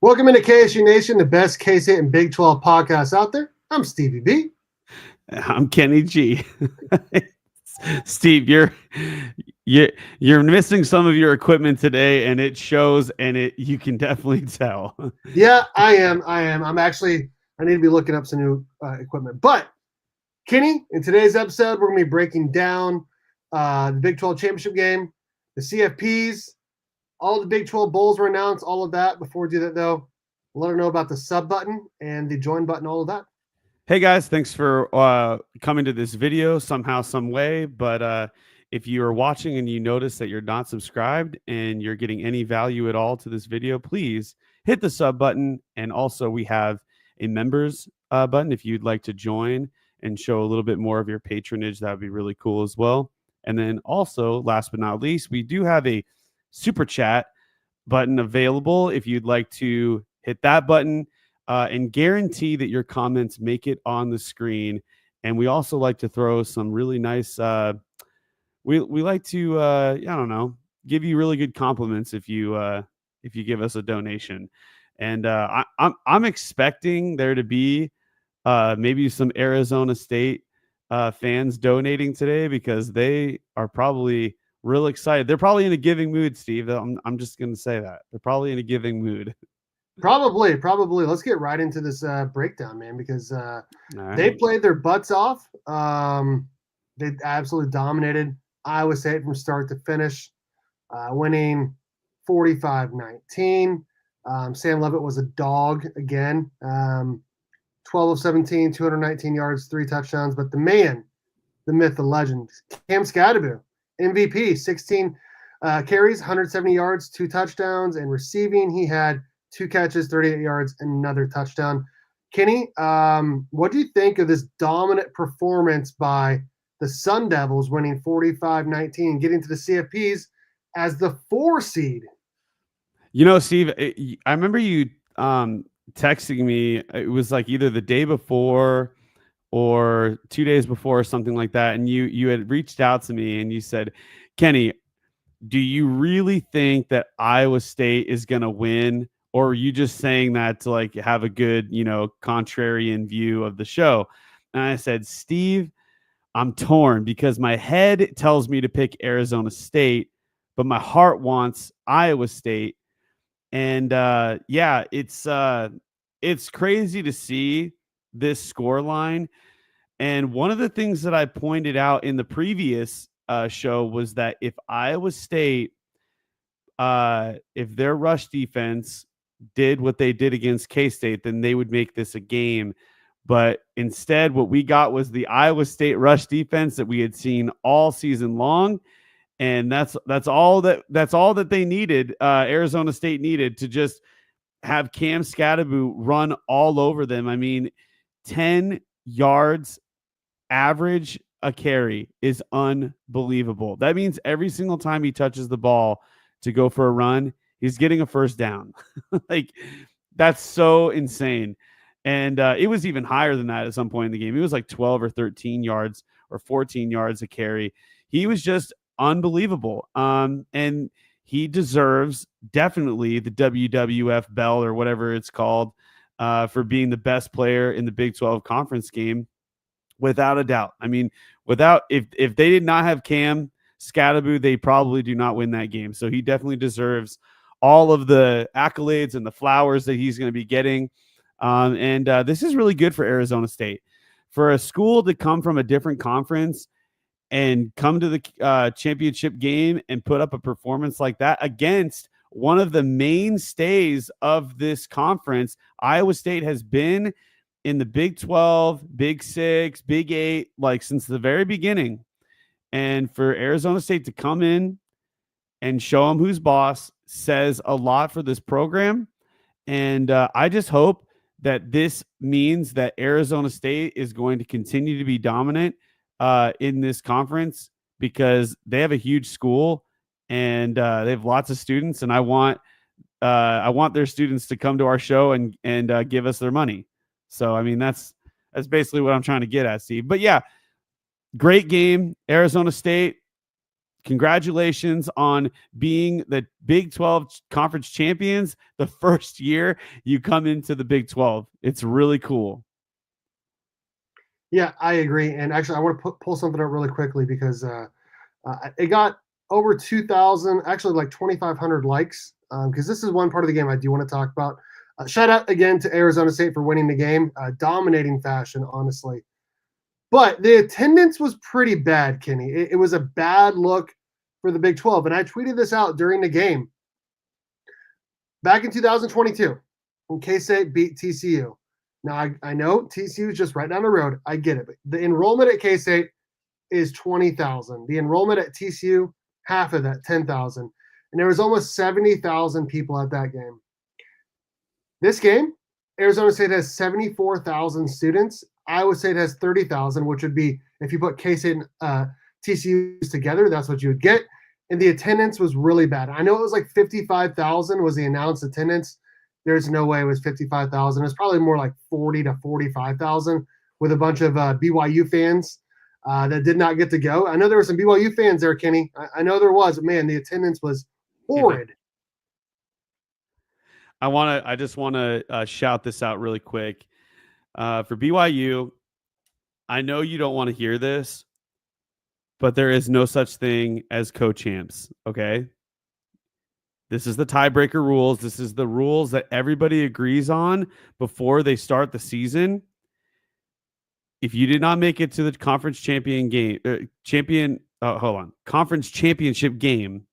Welcome into KSU Nation, the best K-State and Big 12 podcasts out there. I'm Stevie B. I'm Kenny G. Steve, you're missing some of your equipment today, and it shows, and you can definitely tell. Yeah, I am. I need to be looking up some new equipment. But Kenny, in today's episode, we're going to be breaking down the Big 12 championship game, the CFPs, all the Big 12 bowls were announced, all of that. Before we do that, though, let her know about the sub button and the join button, all of that. Hey, guys, thanks for coming to this video somehow, some way. But if you are watching and you notice that you're not subscribed and you're getting any value at all to this video, please hit the sub button. And also, we have a members button. If you'd like to join and show a little bit more of your patronage, that would be really cool as well. And then also, last but not least, we do have a super chat button available if you'd like to hit that button and guarantee that your comments make it on the screen. And we also like to throw some really nice we like to I don't know, give you really good compliments if you give us a donation. And I'm expecting there to be maybe some Arizona State fans donating today, because they are probably real excited. They're probably in a giving mood, Steve. I'm just going to say that. They're probably in a giving mood. Probably. Let's get right into this breakdown, man, because right. They played their butts off. They absolutely dominated Iowa State from start to finish, winning 45-19. Sam Leavitt was a dog again. 12 of 17, 219 yards, 3 touchdowns. But the man, the myth, the legend, Cam Scadaboo, MVP, 16 carries, 170 yards, 2 touchdowns, and receiving, he had 2 catches, 38 yards, and another touchdown. Kenny, what do you think of this dominant performance by the Sun Devils, winning 45-19 and getting to the CFPs as the 4 seed? You know, Steve, I remember you texting me. It was like either the day before or 2 days before or something like that. And you had reached out to me and you said, Kenny, do you really think that Iowa State is going to win? Or are you just saying that to like have a good, contrarian view of the show? And I said, Steve, I'm torn because my head tells me to pick Arizona State, but my heart wants Iowa State. And yeah, it's crazy to see this score line. And one of the things that I pointed out in the previous show was that if Iowa State, if their rush defense did what they did against K-State, then they would make this a game. But instead, what we got was the Iowa State rush defense that we had seen all season long. And that's all that they needed. Arizona State needed to just have Cam Scadaboo run all over them. I mean, 10 yards average a carry is unbelievable. That means every single time he touches the ball to go for a run, he's getting a first down. Like, that's so insane. And it was even higher than that at some point in the game. It was like 12 or 13 yards or 14 yards a carry. He was just unbelievable. And he deserves definitely the WWF bell or whatever it's called for being the best player in the Big 12 conference game, without a doubt. I mean, if they did not have Cam Scadaboo, they probably do not win that game. So he definitely deserves all of the accolades and the flowers that he's going to be getting. And this is really good for Arizona State. For a school to come from a different conference and come to the championship game and put up a performance like that against one of the mainstays of this conference. Iowa State has been in the Big 12, Big 6, Big 8, like since the very beginning. And for Arizona State to come in and show them who's boss says a lot for this program. And I just hope that this means that Arizona State is going to continue to be dominant in this conference, because they have a huge school and they have lots of students, and I want their students to come to our show and give us their money. So, I mean, that's basically what I'm trying to get at, Steve. But yeah, great game. Arizona State Congratulations on being the Big 12 conference champions the first year you come into the Big 12. It's really cool. Yeah, I agree. And actually, I want to pull something up really quickly because it got over 2,000, actually like 2,500 likes. Because this is one part of the game I do want to talk about. Shout out again to Arizona State for winning the game, dominating fashion, honestly. But the attendance was pretty bad, Kenny. It was a bad look for the Big 12. And I tweeted this out during the game. Back in 2022, when K-State beat TCU. Now, I know TCU is just right down the road. I get it. But the enrollment at K-State is 20,000. The enrollment at TCU, half of that, 10,000. And there was almost 70,000 people at that game. This game, Arizona State has 74,000 students. Iowa State has 30,000, which would be, if you put K-State and TCU together, that's what you would get. And the attendance was really bad. I know it was like 55,000 was the announced attendance. There's no way it was 55,000. It's probably more like 40 to 45,000 with a bunch of BYU fans that did not get to go. I know there were some BYU fans there, Kenny. I know there was. But man, the attendance was horrid. I just want to shout this out really quick. For BYU, I know you don't want to hear this, but there is no such thing as co-champs, okay? This is the tiebreaker rules. This is the rules that everybody agrees on before they start the season. If you did not make it to the conference conference championship game,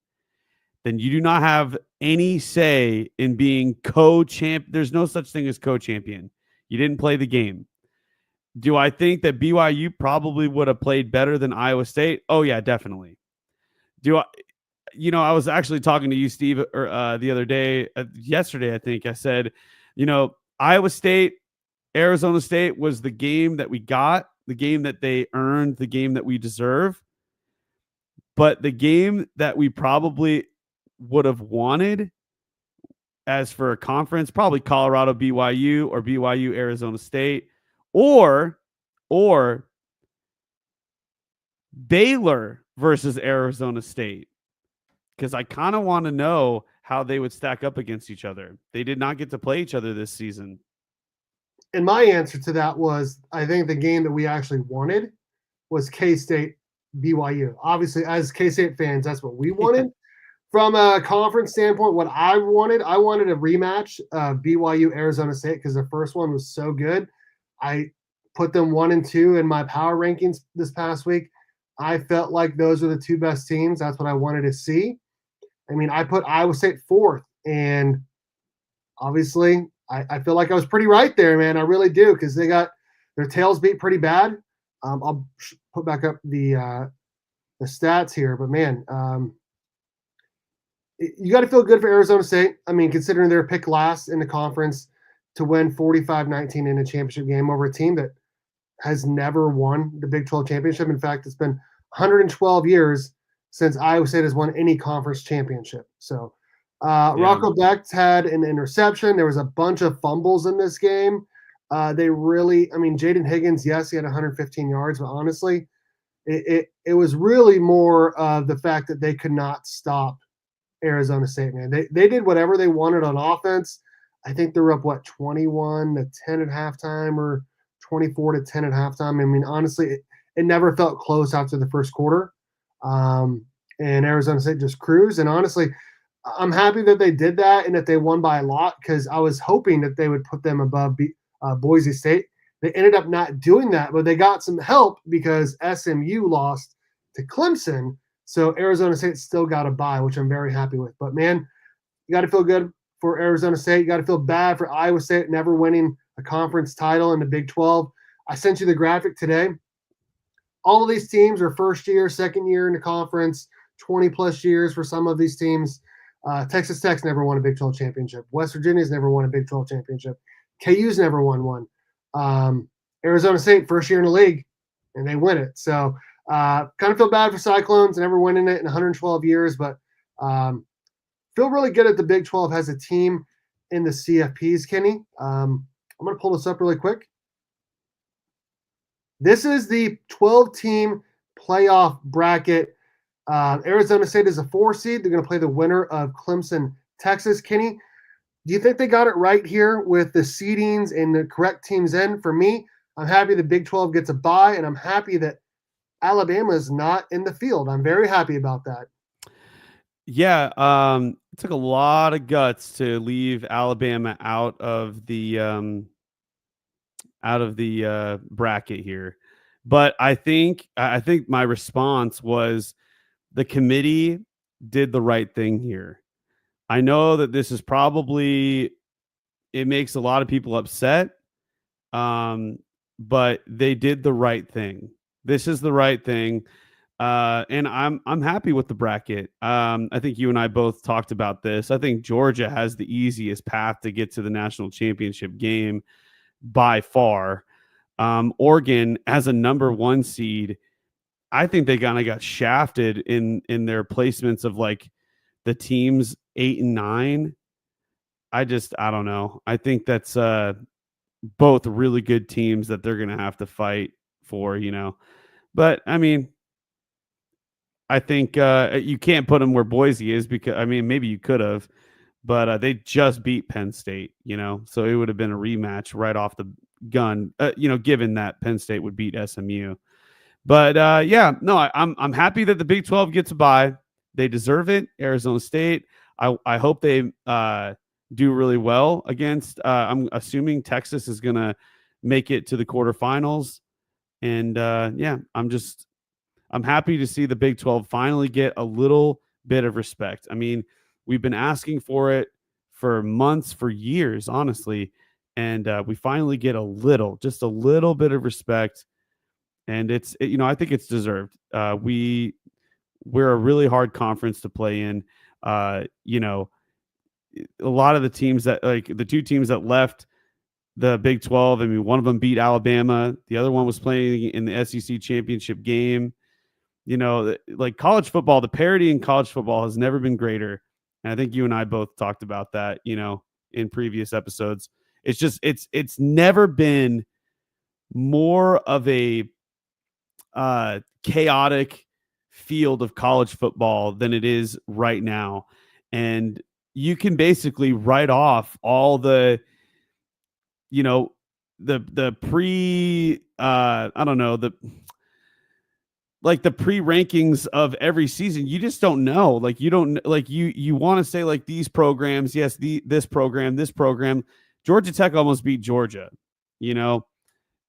then you do not have any say in being co-champ. There's no such thing as co-champion. You didn't play the game. Do I think that BYU probably would have played better than Iowa State? Oh yeah, definitely. I was actually talking to you, Steve, the other day, yesterday, I think I said, Iowa State, Arizona State was the game that we got, the game that they earned, the game that we deserve. But the game that we probably would have wanted as for a conference, probably Colorado BYU or BYU Arizona State or Baylor versus Arizona State. Because I kind of want to know how they would stack up against each other. They did not get to play each other this season. And my answer to that was, I think the game that we actually wanted was K-State BYU. Obviously, as K-State fans, that's what we wanted. From a conference standpoint, what I wanted a rematch of BYU Arizona State because the first one was so good. I put them 1 and 2 in my power rankings this past week. I felt like those were the two best teams. That's what I wanted to see. I mean, I put Iowa State 4th, and obviously I feel like I was pretty right there, man. I really do, because they got their tails beat pretty bad. I'll put back up the stats here, but man, you got to feel good for Arizona State. I mean, considering they're picked last in the conference to win 45-19 in a championship game over a team that has never won the Big 12 championship. In fact, it's been 112 years since Iowa State has won any conference championship. So Rocco Becht had an interception. There was a bunch of fumbles in this game. Jaden Higgins, yes, he had 115 yards, but honestly, it was really more of the fact that they could not stop Arizona State, man. They did whatever they wanted on offense. I think they were up, 21-10 at halftime or 24-10 at halftime. I mean, honestly, it never felt close after the first quarter. And Arizona State just cruised. And honestly, I'm happy that they did that and that they won by a lot, because I was hoping that they would put them above Boise State. They ended up not doing that, but they got some help because SMU lost to Clemson. So Arizona State still got a bye, which I'm very happy with. But, man, you got to feel good for Arizona State. You got to feel bad for Iowa State never winning a conference title in the Big 12. I sent you the graphic today. All of these teams are first year, second year in the conference, 20-plus years for some of these teams. Texas Tech's never won a Big 12 championship. West Virginia's never won a Big 12 championship. KU's never won one. Arizona State, first year in the league, and they win it. So kind of feel bad for Cyclones, never winning it in 112 years, but feel really good that the Big 12 has a team in the CFPs, Kenny. I'm going to pull this up really quick. This is the 12-team playoff bracket Arizona State is a 4 seed. They're going to play the winner of Clemson, Texas. Kenny, do you think they got it right here with the seedings and the correct teams in? For me, I'm happy the Big 12 gets a bye, and I'm happy that Alabama is not in the field. I'm very happy about that. Yeah, it took a lot of guts to leave Alabama out of the bracket here. But I think my response was the committee did the right thing here. I know that this is probably it makes a lot of people upset, but they did the right thing. This is the right thing, and I'm happy with the bracket. I think you and I both talked about this. I think Georgia has the easiest path to get to the national championship game by far. Oregon as a number 1 seed, I think they kind of got shafted in their placements of like the teams 8 and 9. I don't know. I think that's both really good teams that they're going to have to fight for, But I mean, I think you can't put them where Boise is because I mean, maybe you could have, but they just beat Penn State, so it would have been a rematch right off the gun, given that Penn State would beat SMU. But I'm happy that the Big 12 gets a bye. They deserve it. Arizona State. I hope they do really well against. I'm assuming Texas is going to make it to the quarterfinals, and I'm happy to see the Big 12 finally get a little bit of respect. I mean, we've been asking for it for months, for years, honestly, and we finally get just a little bit of respect. And I think it's deserved. We're a really hard conference to play in. A lot of the teams that like the 2 teams that left the Big 12, I mean, one of them beat Alabama. The other one was playing in the SEC championship game. Like college football, the parity in college football has never been greater. And I think you and I both talked about that, in previous episodes. It's just, it's never been more of a chaotic field of college football than it is right now. And you can basically write off all the pre the pre-rankings of every season. You just don't know. Like you don't like you want to say like these programs, yes, this program. Georgia Tech almost beat Georgia,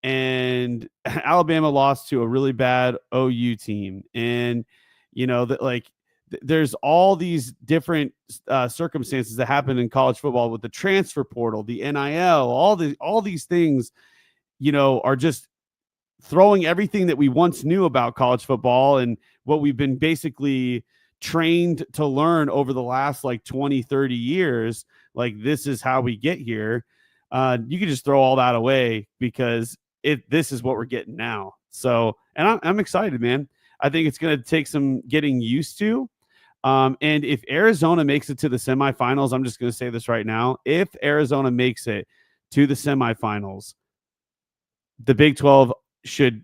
and Alabama lost to a really bad OU team. And, there's all these different circumstances that happen in college football with the transfer portal, the NIL, all these things, are just throwing everything that we once knew about college football and what we've been basically trained to learn over the last like 20, 30 years. Like, this is how we get here. You can just throw all that away because this is what we're getting now. So, and I'm excited, man. I think it's going to take some getting used to. And if Arizona makes it to the semifinals, I'm just going to say this right now. If Arizona makes it to the semifinals, the Big 12 should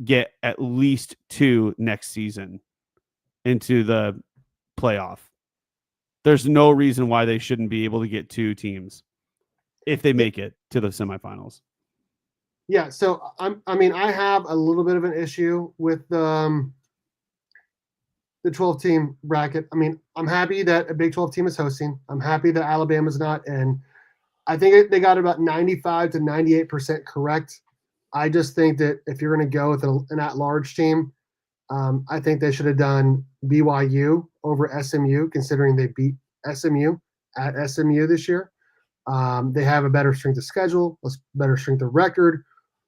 get at least 2 next season into the playoff. There's no reason why they shouldn't be able to get 2 teams if they make it to the semifinals. Yeah, so I have a little bit of an issue with the 12-team bracket. I mean, I'm happy that a Big 12 team is hosting. I'm happy that Alabama's not in. I think they got about 95 to 98% correct. I just think that if you're going to go with an at-large team, I think they should have done BYU over SMU, considering they beat SMU at SMU this year. They have a better strength of schedule, a better strength of record,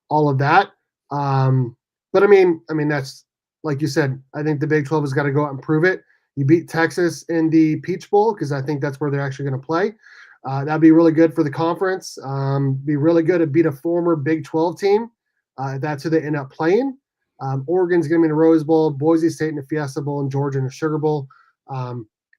all of that. But I mean, that's like you said. I think the Big 12 has got to go out and prove it. You beat Texas in the Peach Bowl because I think that's where they're actually going to play. That'd be really good for the conference. Be really good to beat a former Big 12 team. That's who they end up playing. Oregon's going to be in the Rose Bowl, Boise State in the Fiesta Bowl, and Georgia in the Sugar Bowl. But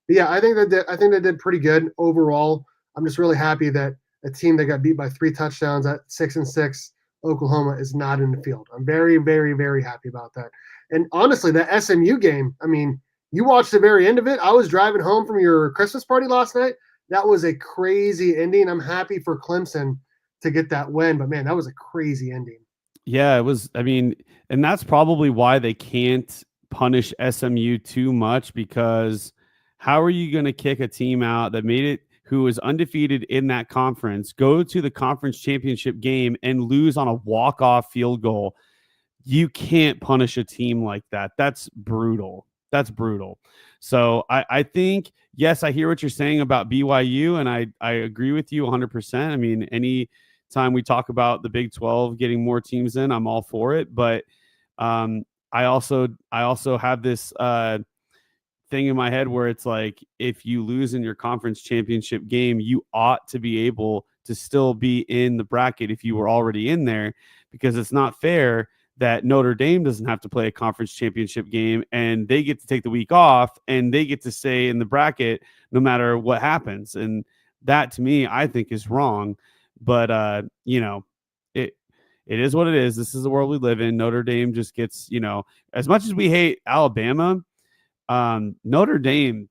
yeah, I think they did pretty good overall. I'm just really happy that a team that got beat by 3 touchdowns at 6-6, Oklahoma, is not in the field. I'm very, very, very happy about that. And honestly, that SMU game, I mean, You watched the very end of it. I was driving home from your Christmas party last night. That was a crazy ending. I'm happy for Clemson to get that win, but man, that was a crazy ending. Yeah, it was. I mean, and that's probably why they can't punish SMU too much, because how are you going to kick a team out that made it, who was undefeated in that conference, go to the conference championship game and lose on a walk-off field goal? You can't punish a team like that. That's brutal. That's brutal. So I think, yes, I hear what you're saying about BYU, and I agree with you 100%. I mean, any time we talk about the Big 12 getting more teams in, I'm all for it. But I also have this thing in my head where it's like, if you lose in your conference championship game, you ought to be able to still be in the bracket if you were already in there, because it's not fair that Notre Dame doesn't have to play a conference championship game and they get to take the week off and they get to stay in the bracket no matter what happens. And that, to me, I think is wrong. But you know, it is what it is. This is the world we live in. Notre Dame just gets, as much as we hate Alabama, Notre Dame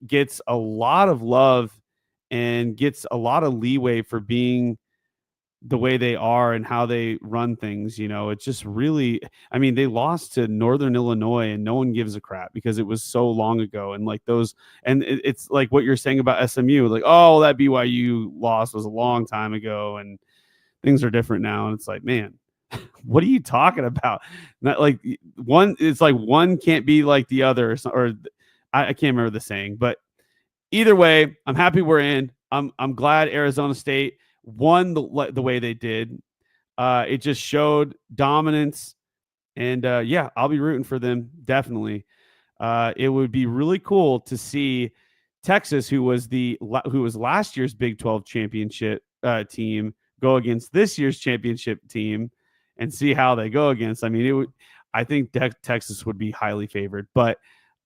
gets a lot of love and gets a lot of leeway for being the way they are and how they run things. It's just really, I mean, they lost to Northern Illinois and no one gives a crap because it was so long ago. And like those, and it's like what you're saying about SMU, like, oh, that BYU loss was a long time ago and things are different now. And it's like, man, what are you talking about? Not like one, it's like one can't be like the other, or I can't remember the saying, but either way, I'm happy we're in. I'm glad Arizona State won the way they did. It just showed dominance, and yeah, I'll be rooting for them definitely. It would be really cool to see Texas, who was last year's Big 12 championship team, go against this year's championship team and see how they go against. I mean, I think Texas would be highly favored, but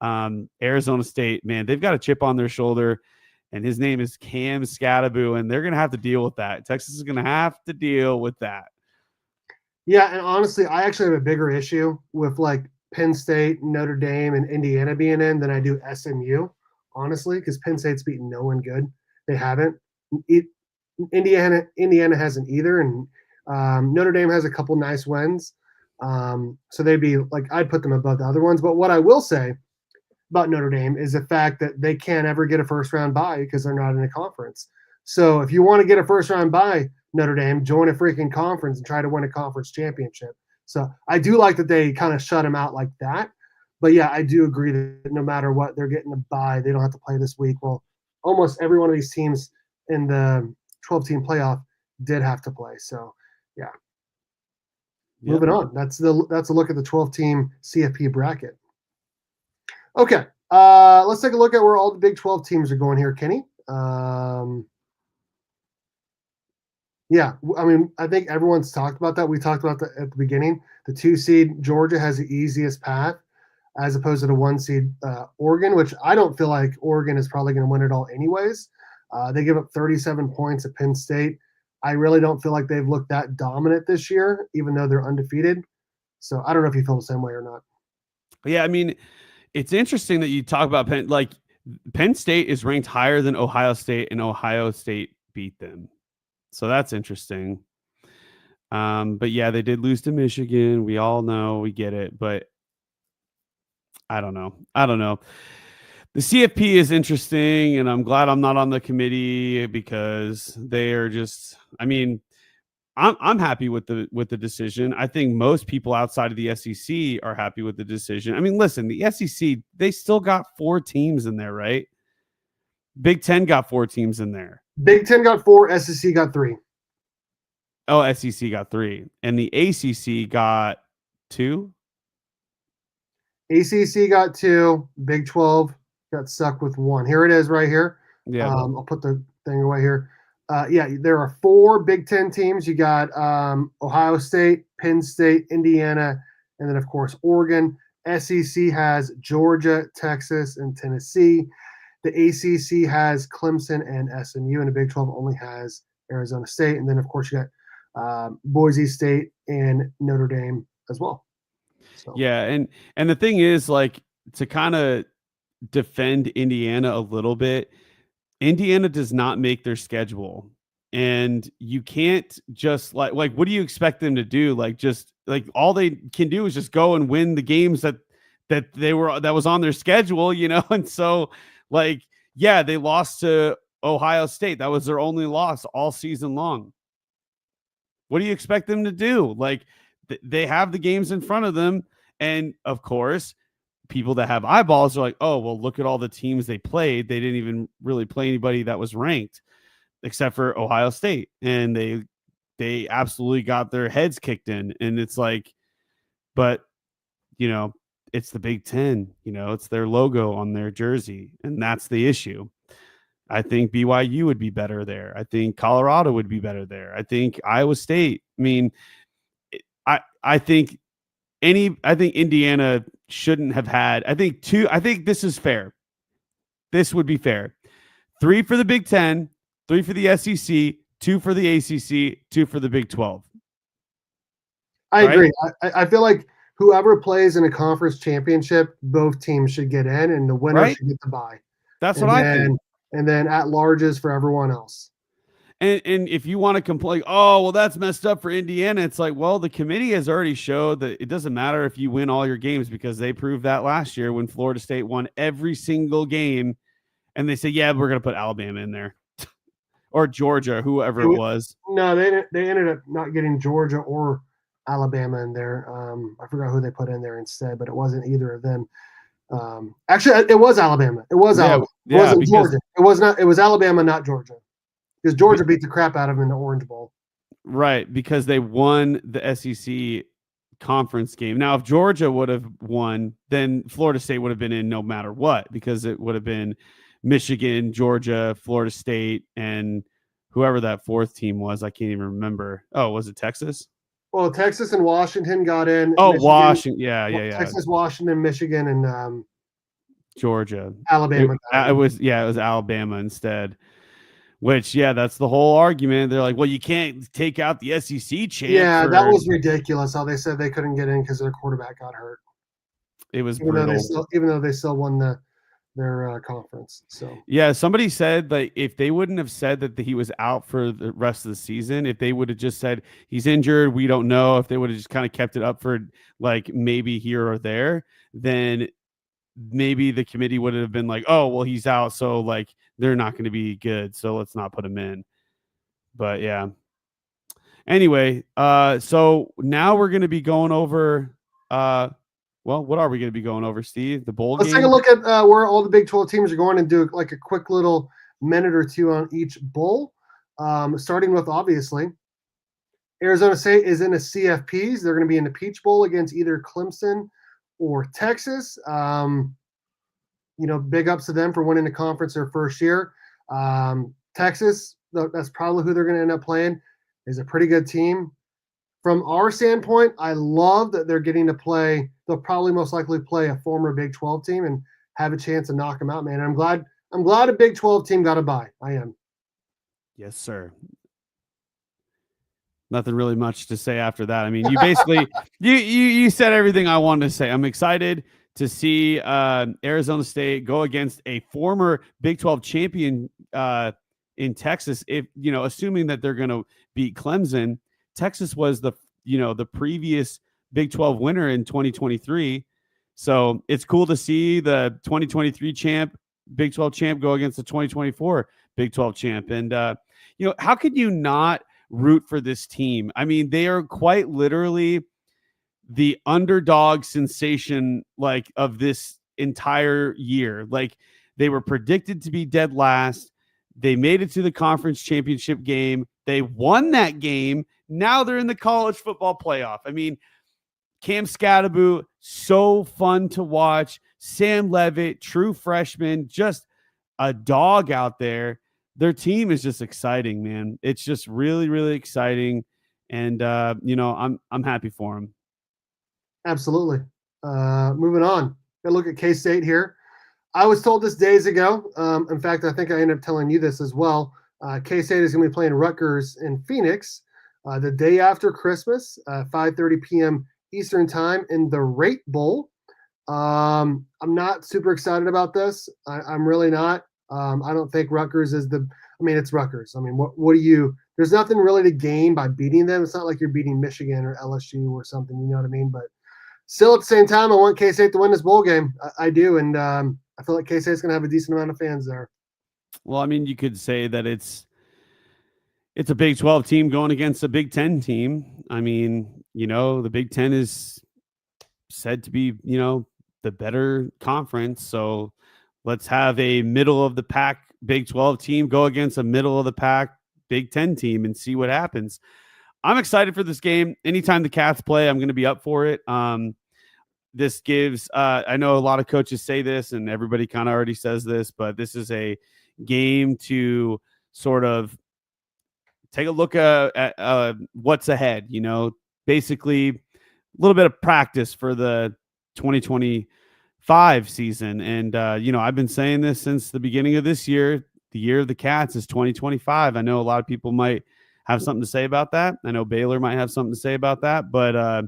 Arizona State, man, they've got a chip on their shoulder, and his name is Cam Scattaboo, and they're going to have to deal with that. Texas is going to have to deal with that. Yeah, and honestly, I actually have a bigger issue with like Penn State, Notre Dame, and Indiana being in than I do SMU, honestly, because Penn State's beaten no one good. They haven't. Indiana hasn't either, and Notre Dame has a couple nice wins. So they'd be like, I'd put them above the other ones. But what I will say about Notre Dame is the fact that they can't ever get a first round bye because they're not in a conference. So if you want to get a first round bye, Notre Dame, join a freaking conference and try to win a conference championship. So I do like that they kind of shut them out like that. But yeah, I do agree that no matter what, they're getting a bye. They don't have to play this week. Well, almost every one of these teams in the 12-team playoff did have to play. So yeah. Yep. Moving on. That's a look at the 12-team CFP bracket. Okay, let's take a look at where all the Big 12 teams are going here, Kenny. Yeah, I mean, I think everyone's talked about that. We talked about that at the beginning. The 2 seed Georgia has the easiest path as opposed to the 1 seed Oregon, which I don't feel like Oregon is probably going to win it all anyways. They give up 37 points at Penn State. I really don't feel like they've looked that dominant this year, even though they're undefeated. So I don't know if you feel the same way or not. Yeah, I mean, it's interesting that you talk about Penn State is ranked higher than Ohio State, and Ohio State beat them. So that's interesting. But yeah, they did lose to Michigan. We all know, we get it, but I don't know. The CFP is interesting, and I'm glad I'm not on the committee because they are just, I mean, I'm happy with the decision. I think most people outside of the SEC are happy with the decision. I mean, listen, the SEC, they still got 4 teams in there, right? Big 10 got 4 teams in there. Big 10 got 4, SEC got 3. Oh, SEC got 3. And the ACC got 2? ACC got 2. Big 12 got stuck with 1. Here it is right here. Yeah. I'll put the thing away here. Yeah, there are 4 Big 10 teams. You got Ohio State, Penn State, Indiana, and then, of course, Oregon. SEC has Georgia, Texas, and Tennessee. The ACC has Clemson and SMU, and the Big 12 only has Arizona State. And then, of course, you got Boise State and Notre Dame as well. So. Yeah, and the thing is, like, to kind of defend Indiana a little bit. Indiana does not make their schedule. And you can't just like what do you expect them to do? Like just like all they can do is just go and win the games that was on their schedule, you know? And so like, yeah, they lost to Ohio State. That was their only loss all season long. What do you expect them to do? Like they have the games in front of them. And of course, people that have eyeballs are like, oh, well, look at all the teams they played. They didn't even really play anybody that was ranked except for Ohio State. And they absolutely got their heads kicked in. And it's like, but, you know, it's the Big 10, you know, it's their logo on their jersey. And that's the issue. I think BYU would be better there. I think Colorado would be better there. I think Iowa State. I mean, I think Indiana shouldn't have had, I think this is fair. This would be fair. 3 for the Big 10, 3 for the SEC, 2 for the ACC, 2 for the Big 12. I agree. I feel like whoever plays in a conference championship, both teams should get in, and the winner should get the bye. That's what I think. And then at larges for everyone else. And if you want to complain, oh, well, that's messed up for Indiana. It's like, well, the committee has already showed that it doesn't matter if you win all your games, because they proved that last year when Florida State won every single game. And they say, yeah, we're going to put Alabama in there or Georgia, whoever it was. No, they ended up not getting Georgia or Alabama in there. I forgot who they put in there instead, but it wasn't either of them. Actually, it was Alabama. It was Alabama. It wasn't Georgia. It was not. It was Alabama, not Georgia, because Georgia beat the crap out of them in the Orange Bowl. Right, because they won the SEC conference game. Now, if Georgia would have won, then Florida State would have been in no matter what, because it would have been Michigan, Georgia, Florida State, and whoever that fourth team was. I can't even remember. Oh, was it Texas? Well, Texas and Washington got in. Oh, Michigan, Washington. Yeah. Texas, Washington, Michigan, and Georgia. Alabama. It was Alabama instead. Which, yeah, that's the whole argument. They're like, well, you can't take out the SEC champ. Yeah, that was ridiculous how they said they couldn't get in because their quarterback got hurt. It was brutal. Even though they still won their conference. So yeah, somebody said that if they wouldn't have said that he was out for the rest of the season, if they would have just said he's injured, we don't know, if they would have just kind of kept it up for like maybe here or there, then maybe the committee would have been like, oh, well, he's out, so like they're not going to be good, so let's not put him in. But yeah. Anyway, so now we're going to be going over well, what are we going to be going over, Steve? The bowl game? Let's take a look at where all the Big 12 teams are going and do like a quick little minute or two on each bowl. Starting with, obviously, Arizona State is in the CFPs. They're going to be in the Peach Bowl against either Clemson or Texas. Big ups to them for winning the conference their first year. Texas, that's probably who they're going to end up playing, is a pretty good team. From our standpoint, I love that they're getting to play. They'll probably most likely play a former Big 12 team and have a chance to knock them out, man. I'm glad a Big 12 team got a bye. I am. Yes, sir. Nothing really much to say after that. I mean, you basically you said everything I wanted to say. I'm excited to see Arizona State go against a former Big 12 champion in Texas. If assuming that they're going to beat Clemson. Texas was the previous Big 12 winner in 2023. So it's cool to see the 2023 Big 12 champ go against the 2024 Big 12 champ. And, how could you not root for this team? I mean, they are quite literally the underdog sensation of this entire year. Like, they were predicted to be dead last. They made it to the conference championship game. They won that game. Now they're in the college football playoff. I mean, Cam Scatterbo, so fun to watch. Sam Levitt, true freshman, just a dog out there. Their team is just exciting, man. It's just really, really exciting. And, I'm happy for them. Absolutely. Moving on. Got to look at K-State here. I was told this days ago. In fact, I think I ended up telling you this as well. K-State is going to be playing Rutgers in Phoenix the day after Christmas, 5:30 p.m. Eastern time in the Rate Bowl. I'm not super excited about this. I'm really not. I don't think Rutgers is the. I mean, it's Rutgers. I mean, what do you? There's nothing really to gain by beating them. It's not like you're beating Michigan or LSU or something. You know what I mean? But still, at the same time, I want K-State to win this bowl game. I do, and I feel like K-State's going to have a decent amount of fans there. Well, I mean, you could say that it's a Big 12 team going against a Big 10 team. I mean, the Big 10 is said to be, the better conference. So let's have a middle of the pack Big 12 team go against a middle of the pack Big 10 team and see what happens. I'm excited for this game. Anytime the Cats play, I'm going to be up for it. This gives, I know a lot of coaches say this and everybody kind of already says this, but this is a game to sort of take a look at what's ahead, basically a little bit of practice for the 2025 season. And, I've been saying this since the beginning of this year. The year of the Cats is 2025. I know a lot of people might have something to say about that. I know Baylor might have something to say about that, but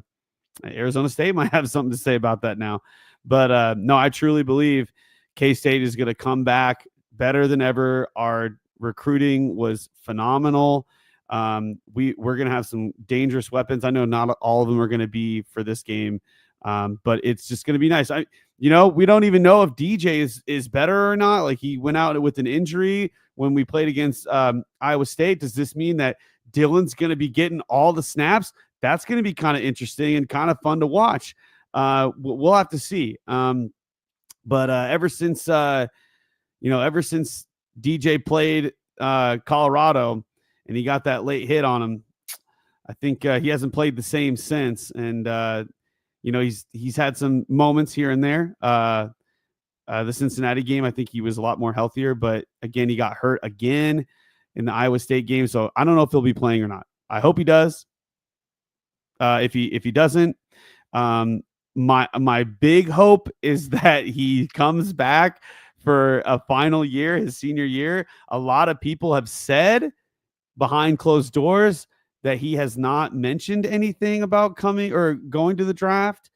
Arizona State might have something to say about that now. But no, I truly believe K-State is going to come back better than ever. Our recruiting was phenomenal. We're going to have some dangerous weapons. I know not all of them are going to be for this game, but it's just going to be nice. We don't even know if DJ is better or not. Like, he went out with an injury when we played against Iowa State. Does this mean that Dylan's going to be getting all the snaps? That's going to be kind of interesting and kind of fun to watch. We'll have to see. But ever since DJ played Colorado and he got that late hit on him, I think he hasn't played the same since. And he's had some moments here and there. The Cincinnati game, I think he was a lot more healthier, but again, he got hurt again in the Iowa State game. So I don't know if he'll be playing or not. I hope he does. If he doesn't, my big hope is that he comes back for a final year, his senior year. A lot of people have said behind closed doors that he has not mentioned anything about coming or going to the draft.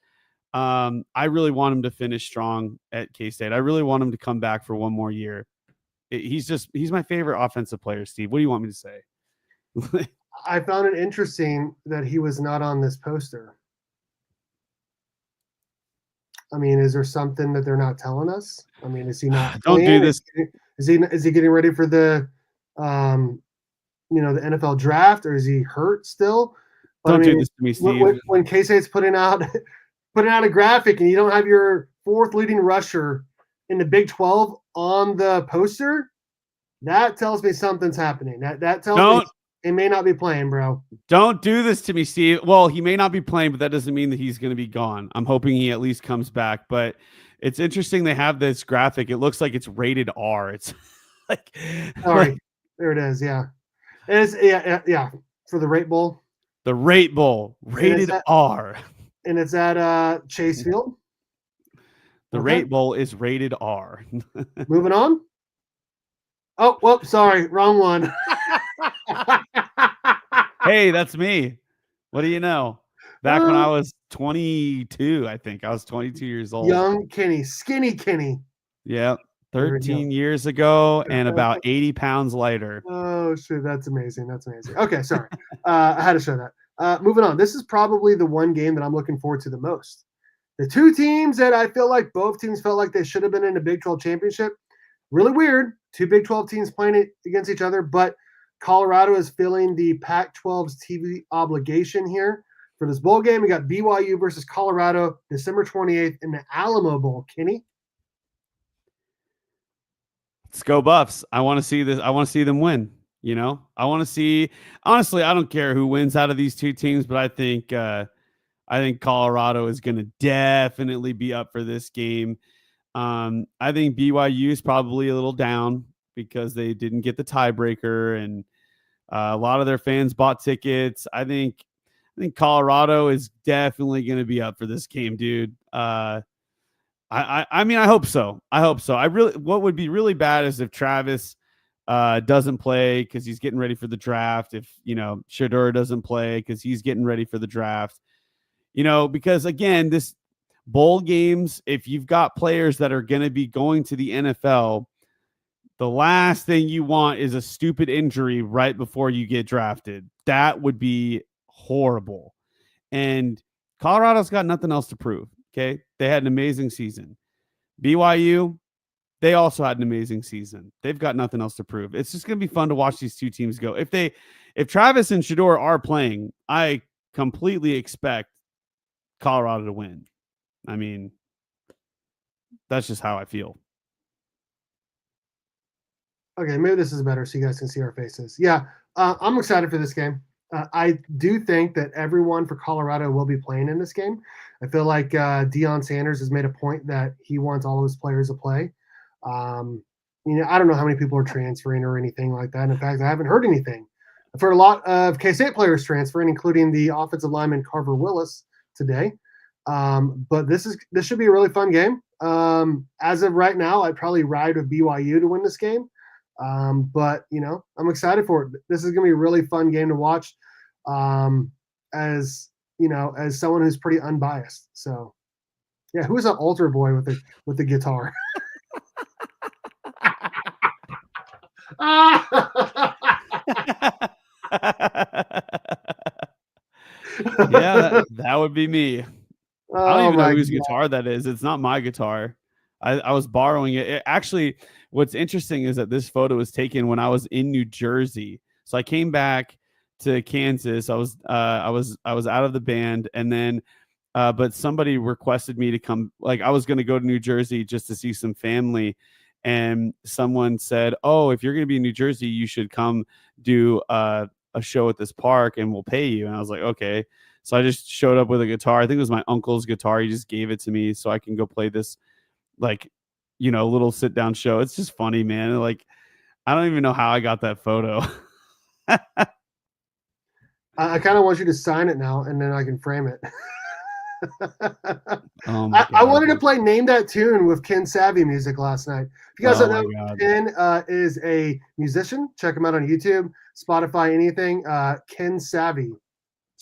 I really want him to finish strong at K-State. I really want him to come back for one more year. He's my favorite offensive player, Steve. What do you want me to say? I found it interesting that he was not on this poster. I mean, is there something that they're not telling us? I mean, is he not? Don't do this. Is he getting ready for the, the NFL draft, or is he hurt still? But, don't do this to me, Steve. When K-State's putting out a graphic and you don't have your fourth leading rusher in the Big 12 on the poster, that tells me something's happening. That tells me he may not be playing, bro. Don't do this to me, Steve. Well, he may not be playing, but that doesn't mean that he's going to be gone. I'm hoping he at least comes back. But it's interesting they have this graphic. It looks like it's rated R. It's like, sorry, there it is. Yeah, it is. Yeah. For the Rate Bowl. The Rate Bowl, rated R. And it's at Chase Field. The Rate Bowl is rated R. Moving on. Oh, well, sorry, wrong one. Hey, that's me. What do you know? Back when I was 22, I think. I was 22 years old. Young Kenny, skinny Kenny. Yeah, 13 years ago and about 80 pounds lighter. Oh, shit, that's amazing. That's amazing. Okay, sorry. I had to show that. Moving on. This is probably the one game that I'm looking forward to the most. The two teams that I feel like both teams felt like they should have been in the Big 12 championship. Really weird. Two Big 12 teams playing it against each other, but Colorado is filling the Pac-12's TV obligation here. For this bowl game, we got BYU versus Colorado, December 28th in the Alamo Bowl. Kenny? Let's go Buffs. I want to see this. I want to see them win. I want to see. Honestly, I don't care who wins out of these two teams, but I think Colorado is going to definitely be up for this game. I think BYU is probably a little down because they didn't get the tiebreaker, and a lot of their fans bought tickets. I think Colorado is definitely going to be up for this game, dude. I mean, I hope so. What would be really bad is if Travis doesn't play because he's getting ready for the draft. If Shedeur doesn't play because he's getting ready for the draft. Because again, bowl games, if you've got players that are going to be going to the NFL, the last thing you want is a stupid injury right before you get drafted. That would be horrible. And Colorado's got nothing else to prove. Okay. They had an amazing season. BYU, they also had an amazing season. They've got nothing else to prove. It's just going to be fun to watch these two teams go. If Travis and Shedeur are playing, I completely expect Colorado to win. I mean, that's just how I feel. Okay, maybe this is better so you guys can see our faces. Yeah, I'm excited for this game. I do think that everyone for Colorado will be playing in this game. I feel like Deion Sanders has made a point that he wants all of his players to play. I don't know how many people are transferring or anything like that. In fact, I haven't heard anything. I've heard a lot of K-State players transferring, including the offensive lineman Carver Willis today. But this should be a really fun game. As of right now, I'd probably ride with BYU to win this game. But I'm excited for it. This is going to be a really fun game to watch. As someone who's pretty unbiased. So yeah, who is that altar boy with the guitar? Yeah, that would be me. Oh, I don't even know whose guitar that is. It's not my guitar. I was borrowing it. Actually, what's interesting is that this photo was taken when I was in New Jersey. So I came back to Kansas. I was out of the band, and then but somebody requested me to come. Like, I was going to go to New Jersey just to see some family, and someone said, "Oh, if you're going to be in New Jersey, you should come do a show at this park, and we'll pay you." And I was like, "Okay." So I just showed up with a guitar. I think it was my uncle's guitar. He just gave it to me so I can go play this, little sit down show. It's just funny, man. Like, I don't even know how I got that photo. I kind of want you to sign it now, and then I can frame it. I wanted to play Name That Tune with Ken Savvy music last night. If you guys don't know, Ken is a musician. Check him out on YouTube, Spotify, anything. Ken Savvy.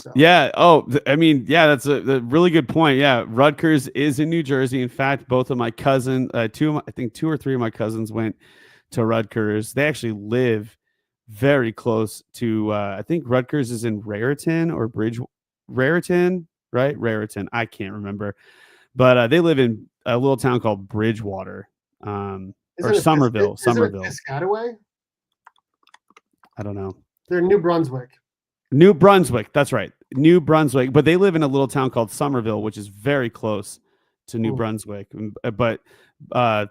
So. Yeah. Oh, I mean, yeah, that's a really good point. Yeah. Rutgers is in New Jersey. In fact, both of my cousins, I think 2 or 3 of my cousins went to Rutgers. They actually live very close to, I think Rutgers is in Raritan or Raritan, right? Raritan. I can't remember, but they live in a little town called Bridgewater, or Somerville. Somerville. Piscataway? I don't know. They're New Brunswick. New Brunswick. That's right. New Brunswick. But they live in a little town called Somerville, which is very close to New Brunswick. But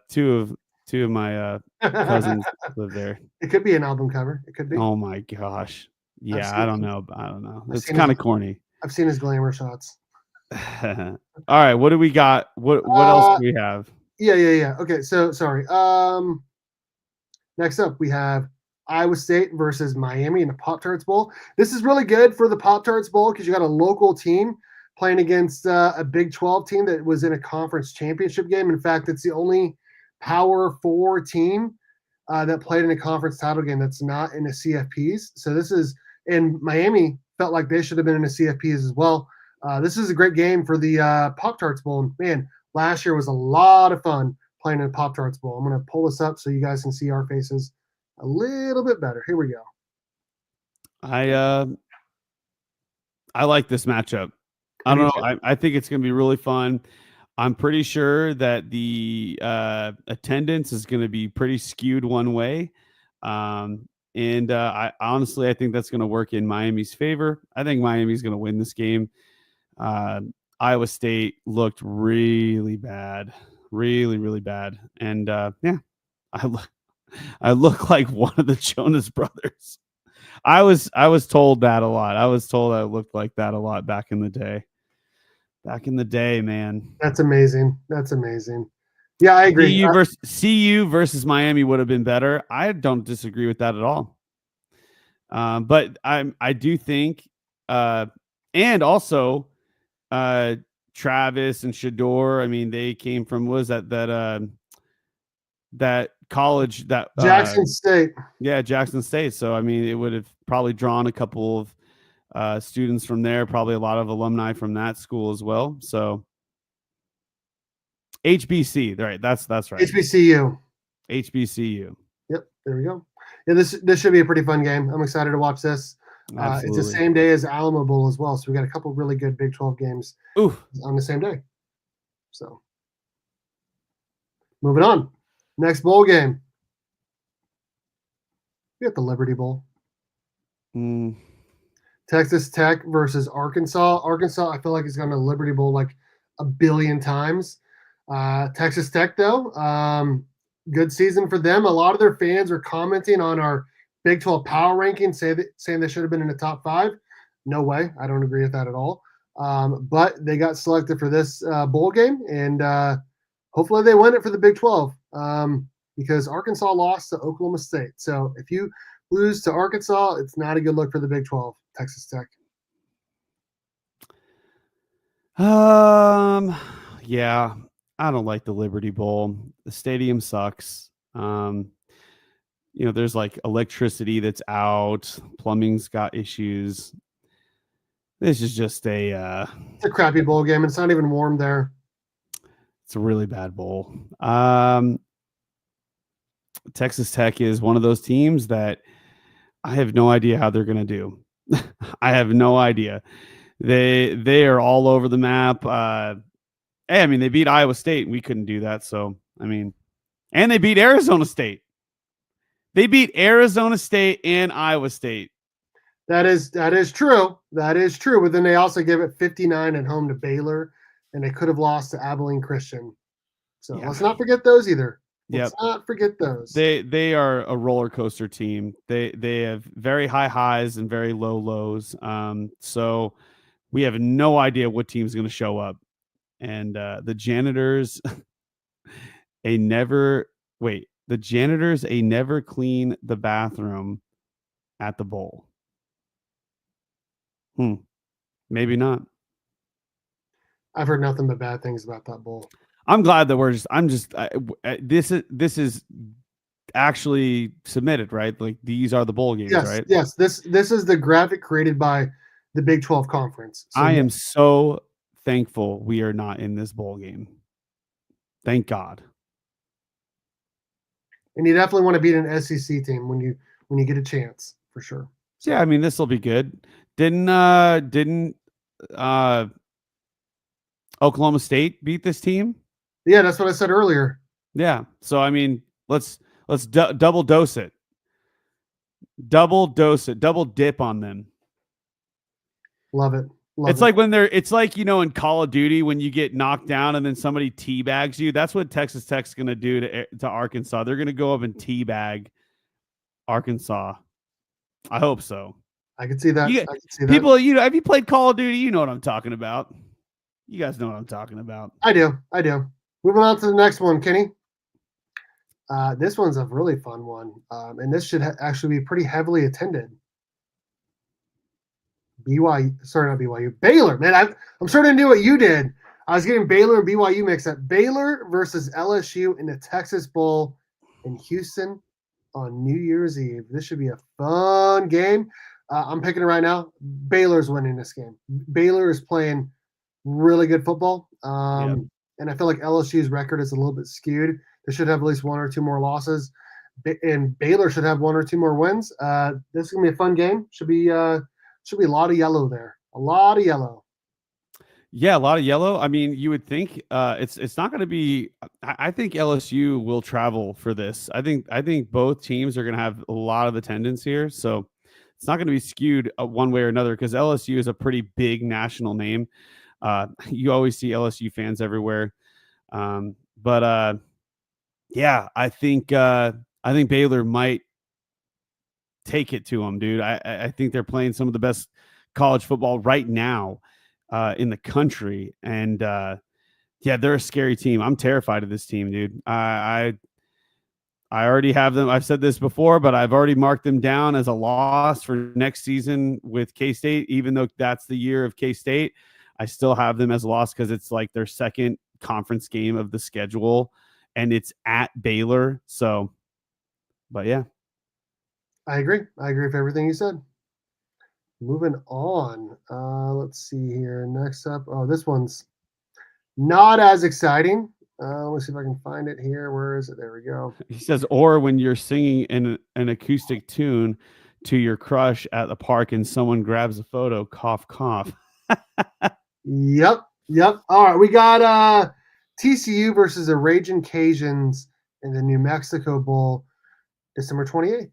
two of my cousins live there. It could be an album cover. It could be. Oh my gosh. Yeah, I don't know. It's kind of corny. I've seen his glamour shots. All right. What do we got? What else do we have? Yeah. Okay. So sorry. Next up we have Iowa State versus Miami in the Pop-Tarts Bowl. This is really good for the Pop-Tarts Bowl because you got a local team playing against a Big 12 team that was in a conference championship game. In fact, it's the only Power 4 team that played in a conference title game that's not in the CFPs. So this is, and Miami felt like they should have been in the CFPs as well. This is a great game for the Pop-Tarts Bowl. Man, last year was a lot of fun playing in the Pop-Tarts Bowl. I'm going to pull this up so you guys can see our faces a little bit better. Here we go. I like this matchup. I don't know. I think it's going to be really fun. I'm pretty sure that the attendance is going to be pretty skewed one way. And I think that's going to work in Miami's favor. I think Miami's going to win this game. Iowa State looked really bad, really, really bad. And I look like one of the Jonas Brothers. I was told that a lot. I was told I looked like that a lot back in the day. Back in the day, man. That's amazing. Yeah, I agree. CU versus Miami would have been better. I don't disagree with that at all. But I do think, and also, Travis and Shedeur. I mean, they came from that college that Jackson State. Yeah, Jackson State. So I mean, it would have probably drawn a couple of students from there. Probably a lot of alumni from that school as well. So HBC, right? That's right. HBCU. HBCU. Yep, there we go. Yeah, this should be a pretty fun game. I'm excited to watch this. It's the same day as Alamo Bowl as well, so we got a couple really good Big 12 games on the same day. So, moving on. Next bowl game. We got the Liberty Bowl. Texas Tech versus Arkansas. Arkansas, I feel like it's gone to Liberty Bowl like a billion times. Texas Tech, though, good season for them. A lot of their fans are commenting on our Big 12 power ranking, saying they should have been in the top 5. No way. I don't agree with that at all. But they got selected for this bowl game, and hopefully they win it for the Big 12 because Arkansas lost to Oklahoma State. So if you lose to Arkansas, it's not a good look for the Big 12, Texas Tech. Yeah, I don't like the Liberty Bowl. The stadium sucks. There's like electricity that's out, plumbing's got issues. This is just it's a crappy bowl game. It's not even warm there. It's a really bad bowl. Texas Tech is one of those teams that I have no idea how they're going to do. I have no idea. They are all over the map. Hey, I mean, they beat Iowa State. We couldn't do that. So, I mean, and they beat Arizona State. They beat Arizona State and Iowa State. That is true. That is true. But then they also gave it 59 at home to Baylor, and they could have lost to Abilene Christian. So let's not forget those either. Let's not forget those. They are a roller coaster team. They have very high highs and very low lows. So we have no idea what team's going to show up. And the janitors, the janitors never clean the bathroom at the bowl. Maybe not. I've heard nothing but bad things about that bowl. I'm glad that this is actually submitted, right? Like these are the bowl games, right? Yes. This is the graphic created by the Big 12 conference. So I am so thankful we are not in this bowl game. Thank God. And you definitely want to beat an SEC team when you get a chance, for sure. So. Yeah, I mean, this will be good. Didn't Oklahoma State beat this team? Yeah, that's what I said earlier. Yeah. So I mean, let's double dose it. Double dip on them. Love it. It's like in Call of Duty when you get knocked down and then somebody teabags you. That's what Texas Tech's going to do to Arkansas. They're going to go up and teabag Arkansas. I hope so. I can see that. People, have you played Call of Duty? You know what I'm talking about. You guys know what I'm talking about. I do. Moving on to the next one, Kenny. This one's a really fun one, and this should actually be pretty heavily attended. Baylor, man. I'm starting to do what you did. I was getting Baylor and BYU mixed up. Baylor versus LSU in the Texas Bowl in Houston on New Year's Eve. This should be a fun game. I'm picking it right now. Baylor's winning this game. Baylor is playing really good football. And I feel like LSU's record is a little bit skewed. They should have at least one or two more losses. And Baylor should have one or two more wins. This is going to be a fun game. Should be a lot of yellow there. A lot of yellow. Yeah, a lot of yellow. I mean, you would think it's not going to be. I think LSU will travel for this. I think both teams are going to have a lot of attendance here, so it's not going to be skewed one way or another because LSU is a pretty big national name. You always see LSU fans everywhere, but yeah, I think Baylor might take it to them, dude. I think they're playing some of the best college football right now in the country. And yeah, they're a scary team. I'm terrified of this team, dude. I already have them. I've said this before, but I've already marked them down as a loss for next season with K-State. Even though that's the year of K-State, I still have them as a loss because it's like their second conference game of the schedule and it's at Baylor. So, but yeah. I agree with everything you said. Moving on. Let's see here. Next up. Oh, this one's not as exciting. Let me see if I can find it here. Where is it? There we go. He says, or when you're singing in an acoustic tune to your crush at the park and someone grabs a photo, cough, cough. Yep. All right, we got TCU versus the Raging Cajuns in the New Mexico Bowl, December 28th,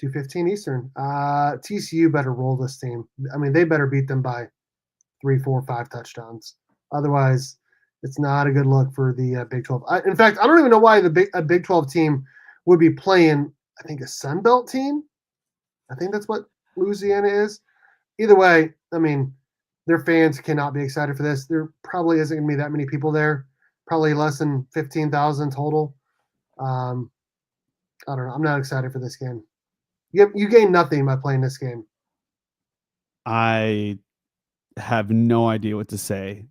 2:15 Eastern. TCU better roll this team. I mean, they better beat them by 3, 4, 5 touchdowns. Otherwise, it's not a good look for the Big 12. In fact, I don't even know why a Big 12 team would be playing, I think, a Sun Belt team. I think that's what Louisiana is. Either way, I mean, their fans cannot be excited for this. There probably isn't going to be that many people there, probably less than 15,000 total. I don't know. I'm not excited for this game. You gain nothing by playing this game. I have no idea what to say.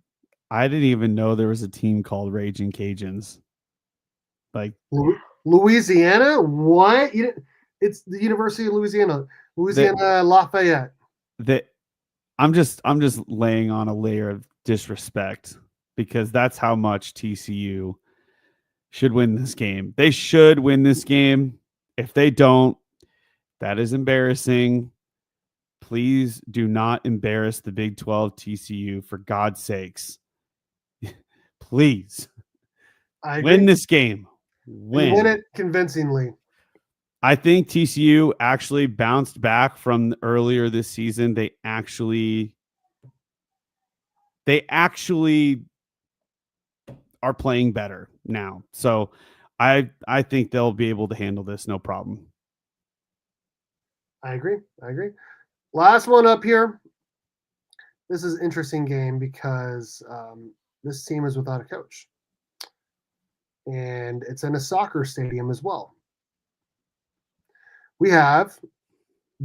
I didn't even know there was a team called Raging Cajuns. Like Louisiana? What? It's the University of Louisiana, Lafayette. I'm just laying on a layer of disrespect because that's how much TCU should win this game. They should win this game. If they don't, that is embarrassing. Please do not embarrass the Big 12 TCU, for God's sakes. Please. Win this game. Win it convincingly. I think TCU actually bounced back from earlier this season. They actually are playing better now. So I think they'll be able to handle this no problem. I agree. Last one up here. This is an interesting game because this team is without a coach. And it's in a soccer stadium as well. We have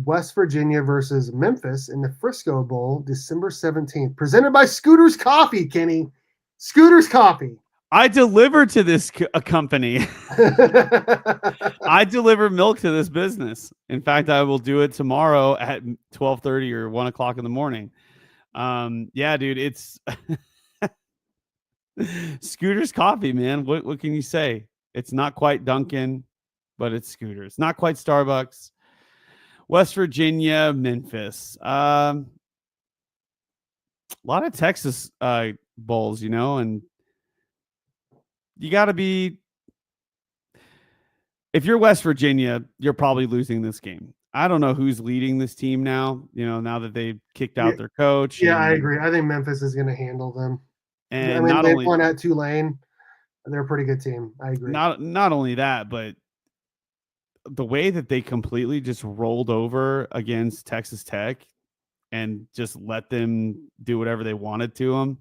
West Virginia versus Memphis in the Frisco Bowl, December 17th, presented by Scooter's Coffee, Kenny. Scooter's Coffee. I deliver to this company. I deliver milk to this business. In fact, I will do it tomorrow at 12:30 or 1 o'clock in the morning. Yeah, dude, it's Scooter's Coffee, man. What can you say? It's not quite Dunkin', but it's Scooter's. Not quite Starbucks. West Virginia, Memphis. A lot of Texas bowls, and you got to be, if you're West Virginia, you're probably losing this game. I don't know who's leading this team now, now that they've kicked out their coach. Yeah, I agree. I think Memphis is going to handle them. And I mean, they won at Tulane. They're a pretty good team. I agree. Not only that, but the way that they completely just rolled over against Texas Tech and just let them do whatever they wanted to them.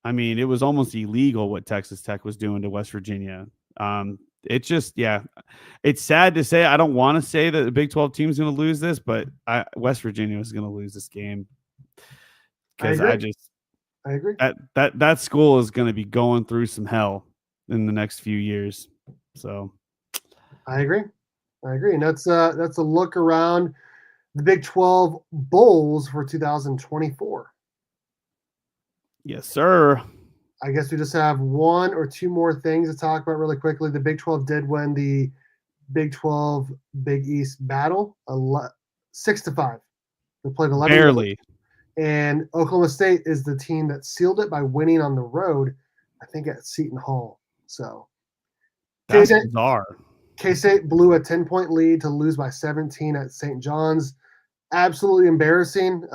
I mean, it was almost illegal what Texas Tech was doing to West Virginia. It's just, it's sad to say. I don't want to say that the Big 12 team is going to lose this, but West Virginia is going to lose this game because I agree. That school is going to be going through some hell in the next few years. So I agree. And that's a look around the Big 12 bowls for 2024. Yes, sir. I guess we just have one or two more things to talk about really quickly. The Big 12 did win the Big 12 Big East battle 6-5. They played 11 barely. Games. And Oklahoma State is the team that sealed it by winning on the road, I think at Seton Hall. So that's bizarre. K-State blew a 10-point lead to lose by 17 at St. John's. Absolutely embarrassing.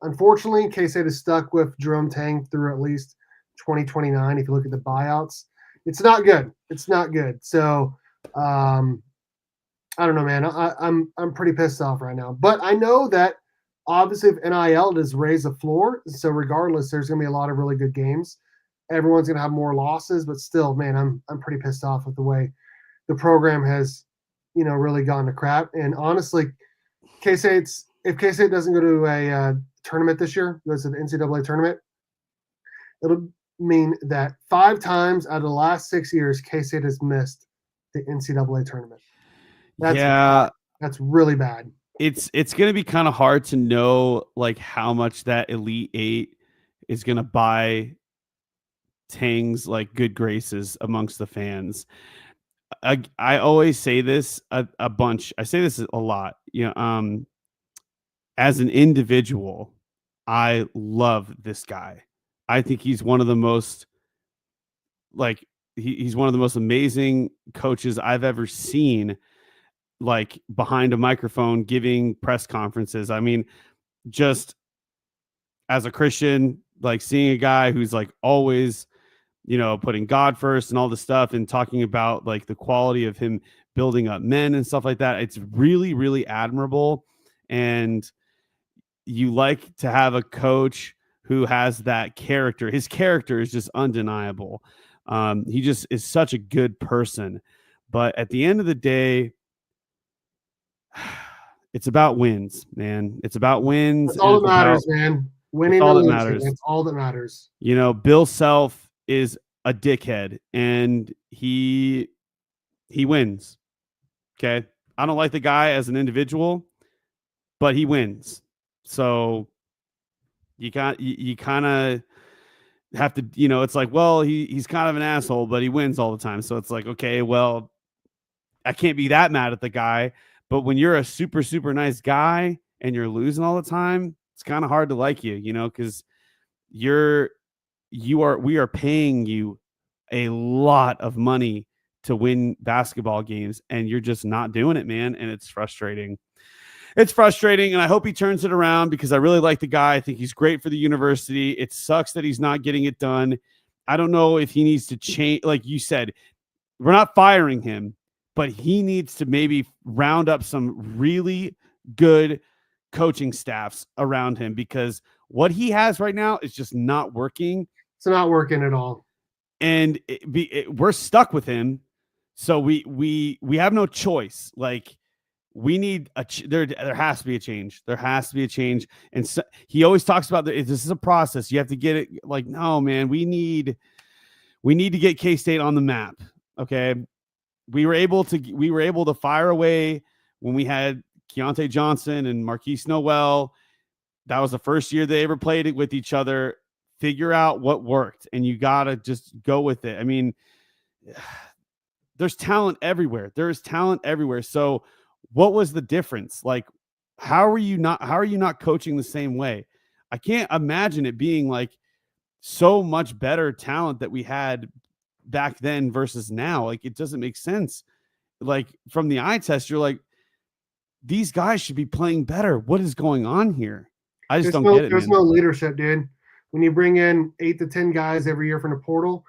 Unfortunately, K-State is stuck with Jerome Tang through at least 2029. If you look at the buyouts, it's not good. So I don't know, man. I'm pretty pissed off right now. But I know that obviously if NIL does raise the floor, so regardless, there's going to be a lot of really good games. Everyone's going to have more losses, but still, man, I'm pretty pissed off with the way the program has, really gone to crap. And honestly, if K-State doesn't go to a tournament this year, goes to the NCAA tournament, it'll mean that 5 times out of the last 6 years, K-State has missed the NCAA tournament. That's really bad. It's going to be kind of hard to know like how much that Elite 8 is going to buy Tang's like good graces amongst the fans. I always say this a bunch. I say this a lot. As an individual, I love this guy. I think he's one of the most like he's one of the most amazing coaches I've ever seen, like behind a microphone giving press conferences. I mean, just as a Christian, like seeing a guy who's like always, putting God first and all this stuff and talking about like the quality of him building up men and stuff like that. It's really, really admirable. And you like to have a coach who has that character. His character is just undeniable. He just is such a good person. But at the end of the day, it's about wins, man. It's about wins. That's all that matters, man. Winning all or that losing. matters. That's all that matters. Bill Self is a dickhead, and he wins. Okay. I don't like the guy as an individual, but he wins. So you kind of have to, it's like, well, he's kind of an asshole, but he wins all the time. So it's like, okay, well, I can't be that mad at the guy. But when you're a super, super nice guy and you're losing all the time, it's kind of hard to like you, because we are paying you a lot of money to win basketball games, and you're just not doing it, man. And it's frustrating. It's frustrating, and I hope he turns it around because I really like the guy. I think he's great for the university. It sucks that he's not getting it done. I don't know if he needs to change. Like you said, we're not firing him, but he needs to maybe round up some really good coaching staffs around him, because what he has right now is just not working. It's not working at all. And we're stuck with him. So we have no choice. Like, we need there has to be a change. There has to be a change. And so, he always talks about this is a process. You have to get it. Like, no, man, we need to get K-State on the map. Okay. We were able to fire away when we had Keontae Johnson and Marquise Noel. That was the first year they ever played it with each other. Figure out what worked, and you got to just go with it. I mean, there's talent everywhere. There's talent everywhere. So what was the difference? Like, how are you not coaching the same way? I can't imagine it being like so much better talent that we had back then versus now. Like, it doesn't make sense. Like, from the eye test, you're like, these guys should be playing better. What is going on here? I just don't get it. There's no leadership, dude. When you bring in 8 to 10 guys every year from the portal,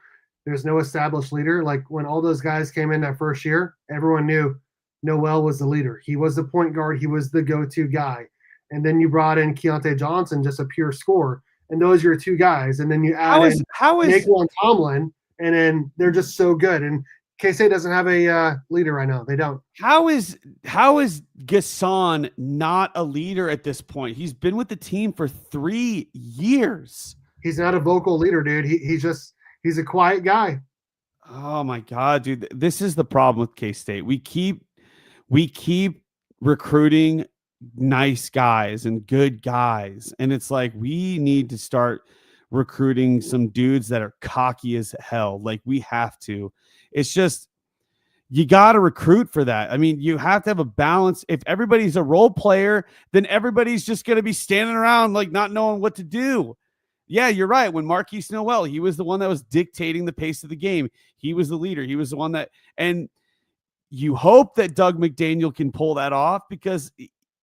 there's no established leader. Like, when all those guys came in that first year, everyone knew Noel was the leader. He was the point guard. He was the go-to guy. And then you brought in Keontae Johnson, just a pure scorer. And those are your two guys. And then you add in Naquan Tomlin, and then they're just so good. And K-State doesn't have a leader right now. They don't. How is Gasson not a leader at this point? He's been with the team for 3 years. He's not a vocal leader, dude. He's a quiet guy. Oh my God, dude. This is the problem with K-State. We keep recruiting nice guys and good guys. And it's like, we need to start recruiting some dudes that are cocky as hell. Like, we have to. It's just, you got to recruit for that. I mean, you have to have a balance. If everybody's a role player, then everybody's just going to be standing around like not knowing what to do. Yeah, you're right. When Marquise Noel, he was the one that was dictating the pace of the game. He was the leader. He was the one that, and you hope that Doug McDaniel can pull that off, because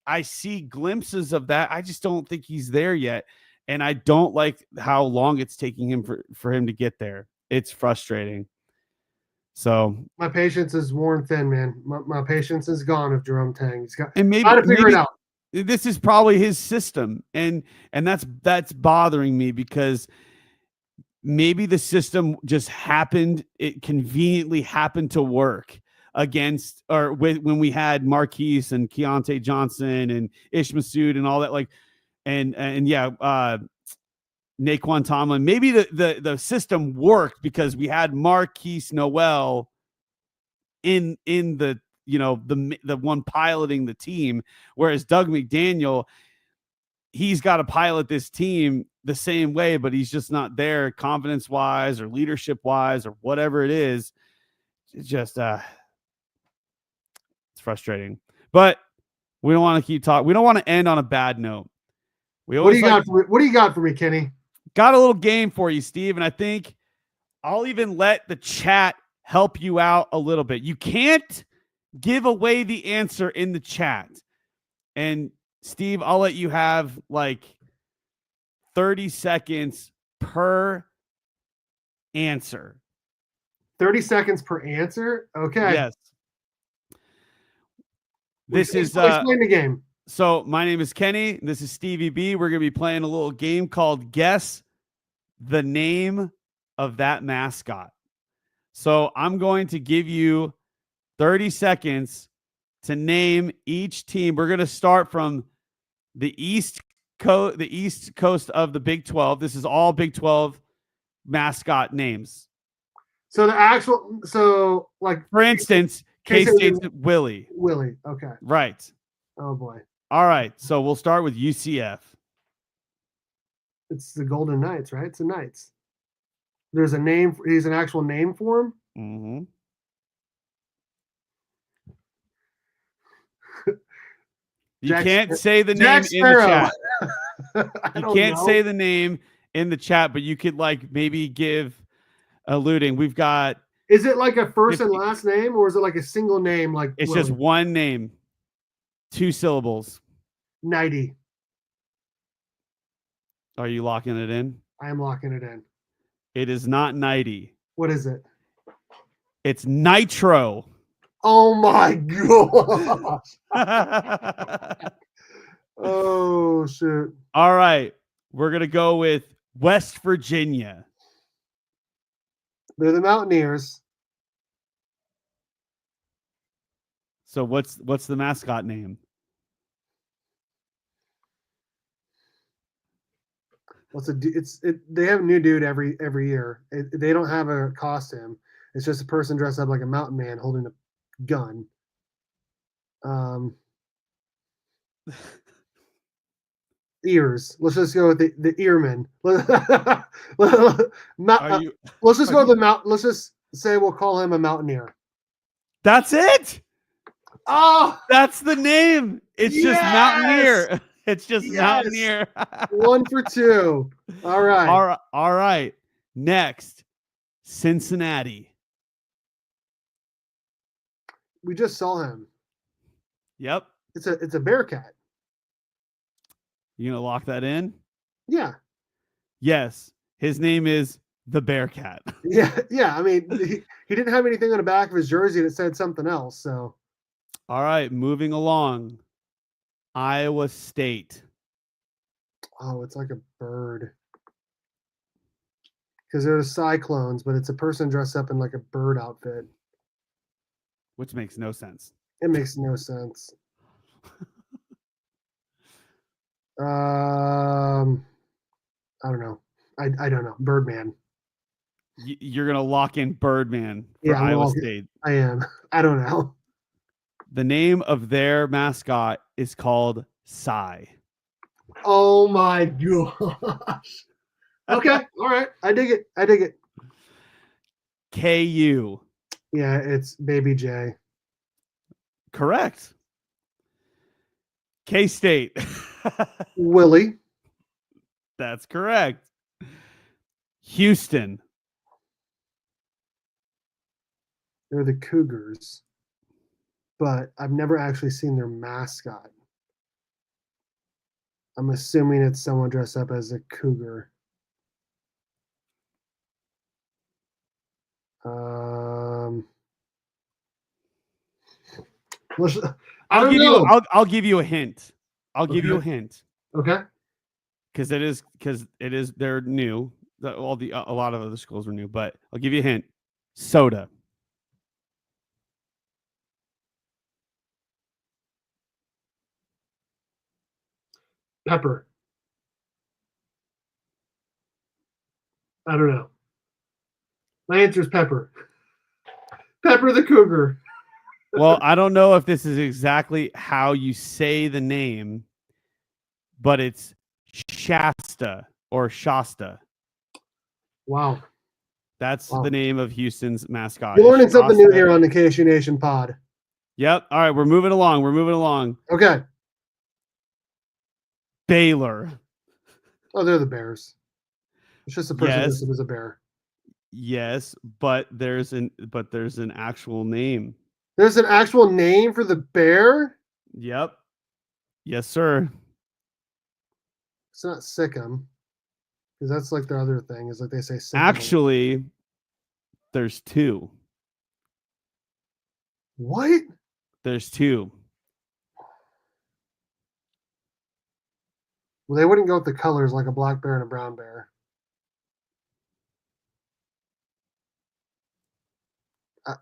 I see glimpses of that. I just don't think he's there yet. And I don't like how long it's taking him for him to get there. It's frustrating. So my patience is worn thin, man. My patience is gone of Jerome Tang. He's got to figure it out. This is probably his system, and that's bothering me, because maybe the system just happened. It conveniently happened to work against when we had Marquise and Keontae Johnson and Ish Massoud and all that. Like, and Naquan Tomlin. Maybe the system worked because we had Marquise Noel in the the one piloting the team, whereas Doug McDaniel, he's got to pilot this team the same way, but he's just not there confidence wise or leadership wise or whatever it is. It's just it's frustrating. But we don't want to keep talking. We don't want to end on a bad note. What do you got for me, Kenny? Got a little game for you, Steve, and I think I'll even let the chat help you out a little bit. You can't give away the answer in the chat. And Steve, I'll let you have like 30 seconds per answer. 30 seconds per answer? Okay. Yes. This is explain the game. So my name is Kenny. This is Stevie B. We're going to be playing a little game called Guess the Name of That Mascot. So I'm going to give you 30 seconds to name each team. We're going to start from the East Coast of the Big 12. This is all Big 12 mascot names. So like for instance, K-State's Willie. Willie. Okay. Right. Oh boy. All right. So we'll start with UCF. It's the Golden Knights, right? It's the Knights. There's a name. He's an actual name for him. Mm-hmm. You can't say the name in the chat. You can't say the name in the chat, but you could like maybe give alluding. We've got. Is it like a first and last name, or is it like a single name? Like it's Willie? Just one name, 2 syllables. Nighty. Are you locking it in? I am locking it in. It is not Nighty. What is it? It's Nitro. Oh my gosh. Oh shit. All right. We're going to go with West Virginia. They're the Mountaineers. So what's the mascot name? They have a new dude every year. They don't have a costume. It's just a person dressed up like a mountain man holding a gun. Ears. Let's just go with the earman. Let's just go with the mount. Let's just say we'll call him a mountaineer. That's it. Oh, that's the name. It's just Mountaineer. It's just Mountaineer. 1 for 2. All right. All right. Next, Cincinnati. We just saw him. Yep. It's a Bearcat. You gonna lock that in? Yeah. Yes. His name is the Bearcat. Yeah. I mean, he didn't have anything on the back of his jersey that said something else. So. All right, moving along. Iowa State. Oh, it's like a bird. Because they're cyclones, but it's a person dressed up in like a bird outfit. Which makes no sense. It makes no sense. I don't know. I don't know. Birdman. You're going to lock in Birdman for Iowa State. I am. I don't know. The name of their mascot is called Psy. Oh my gosh. Okay. All right. I dig it. KU. Yeah, it's Baby J. Correct. K-State. Willie. That's correct. Houston. They're the Cougars, but I've never actually seen their mascot. I'm assuming it's someone dressed up as a cougar. I'll give you a hint. You a hint. Okay. Because they're new. A lot of other schools are new, but I'll give you a hint. Soda. Pepper. I don't know. My answer is Pepper. Pepper the Cougar. Well, I don't know if this is exactly how you say the name, but it's Shasta or Shasta. Wow. That's the name of Houston's mascot. You're learning something new here on the KSU Nation pod. Yep. All right, we're moving along. Okay. Baylor. Oh, they're the Bears. It's just a person listed as a bear. Yes, but there's an actual name. There's an actual name for the bear? Yep. Yes, sir. It's not Sikkim. Because that's like their other thing, is like they say Sikkim. Actually, there's two. What? There's two. Well, they wouldn't go with the colors like a black bear and a brown bear.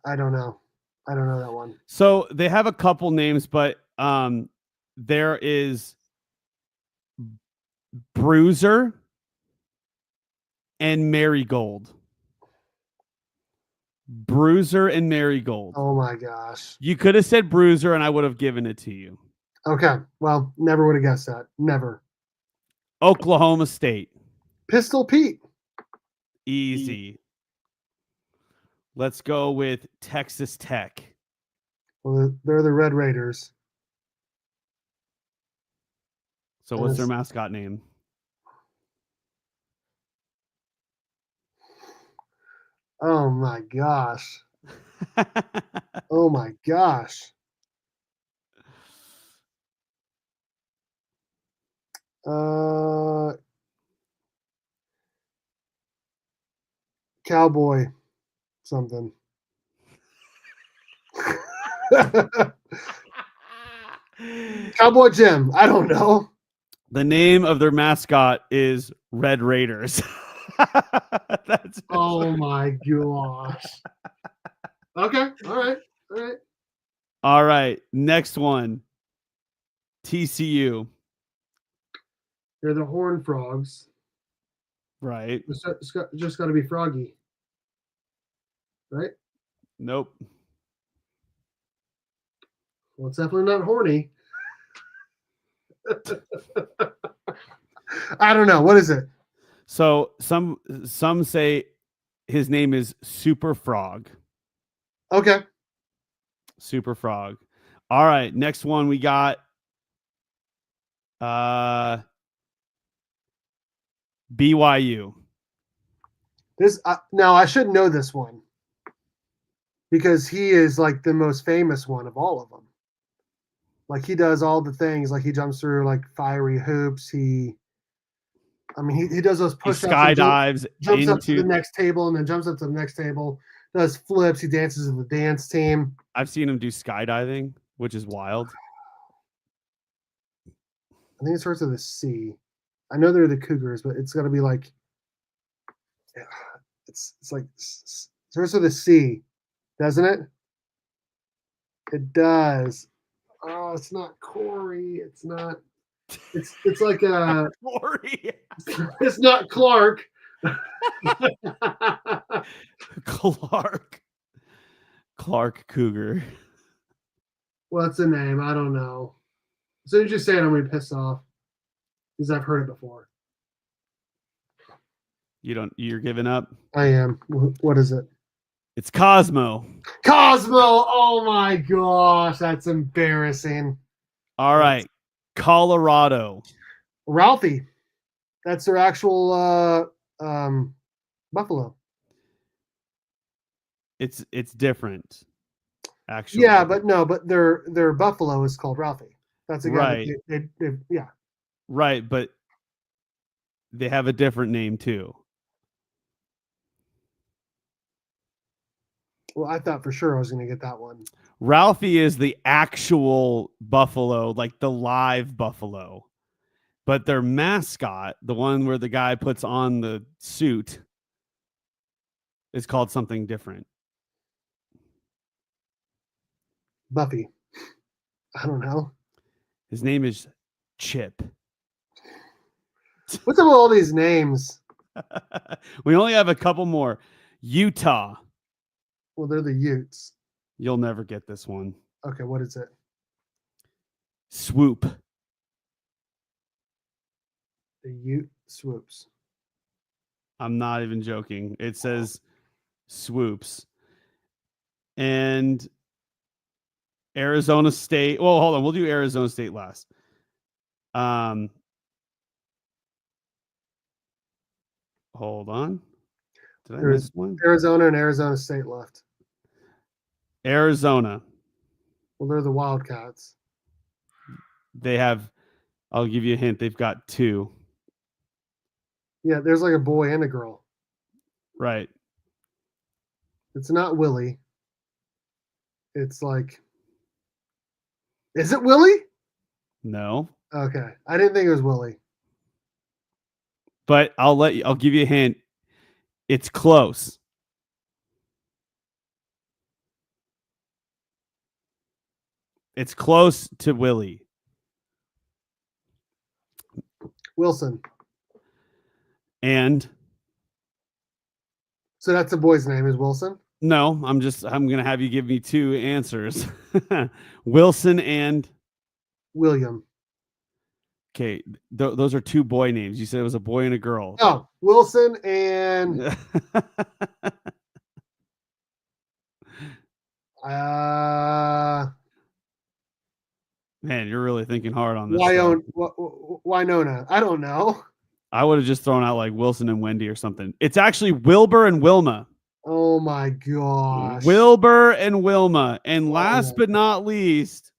I don't know. I don't know that one. So they have a couple names, but there is Bruiser and Marigold. Bruiser and Marigold. Oh my gosh. You could have said Bruiser and I would have given it to you. Okay. Well, never would have guessed that. Never. Oklahoma State. Pistol Pete. Easy. Let's go with Texas Tech. Well, they're the Red Raiders. So what's their mascot name? Oh my gosh. Oh my gosh. Cowboy something. Cowboy Jim. I don't know. The name of their mascot is Red Raiders. Oh my gosh. Okay. All right. Next one. TCU. They're the Horned Frogs. Right. Just got to be froggy. Right? Nope. Well, it's definitely not horny. I don't know. What is it? So some say his name is Super Frog. Okay. Super Frog. All right. Next one we got BYU. Now I should know this one because he is like the most famous one of all of them. Like he does all the things, like he jumps through like fiery hoops. He does those push-ups. He skydives, jumps up to the next table and then jumps up to the next table. Does flips. He dances with the dance team. I've seen him do skydiving, which is wild. I think it starts with a C. I know they're the Cougars, but it's got to be like it's like starts with a C, doesn't it? It does. Oh, it's not Corey. It's not. It's like a Corey. It's not Clark. Clark Cougar. What's the name? I don't know. As soon as you say it, I'm gonna be pissed off because I've heard it before. You're giving up? I am. What is it? It's Cosmo. Cosmo! Oh my gosh, that's embarrassing. All right. Colorado. Ralphie. That's their actual buffalo. It's different. Actually. Yeah, but their buffalo is called Ralphie. That's a guy. Right. Yeah. Right, but they have a different name too. Well, I thought for sure I was going to get that one. Ralphie is the actual buffalo, like the live buffalo. But their mascot, the one where the guy puts on the suit, is called something different. Buffy. I don't know. His name is Chip. What's up with all these names? We only have a couple more. Utah. Well, they're the Utes. You'll never get this one. Okay, what is it? Swoop. The Ute Swoops. I'm not even joking. It says swoops. And Arizona State. Well, hold on. We'll do Arizona State last. Hold on. Did I miss one? Arizona and Arizona State left. Arizona. Well, they're the Wildcats. They have, I'll give you a hint. They've got 2. Yeah, there's like a boy and a girl. Right. It's not Willie. It's like, is it Willie? No. Okay. I didn't think it was Willie. But I'll give you a hint. It's close. It's close to Willie. Wilson. And so that's the boy's name is Wilson? No, I'm going to have you give me 2 answers. Wilson and William. Okay, those are 2 boy names. You said it was a boy and a girl. Oh, Wilson and man, you're really thinking hard on this. Winona. I don't know. I would have just thrown out like Wilson and Wendy or something. It's actually Wilbur and Wilma. Oh my gosh. Wilbur and Wilma. And last but not least,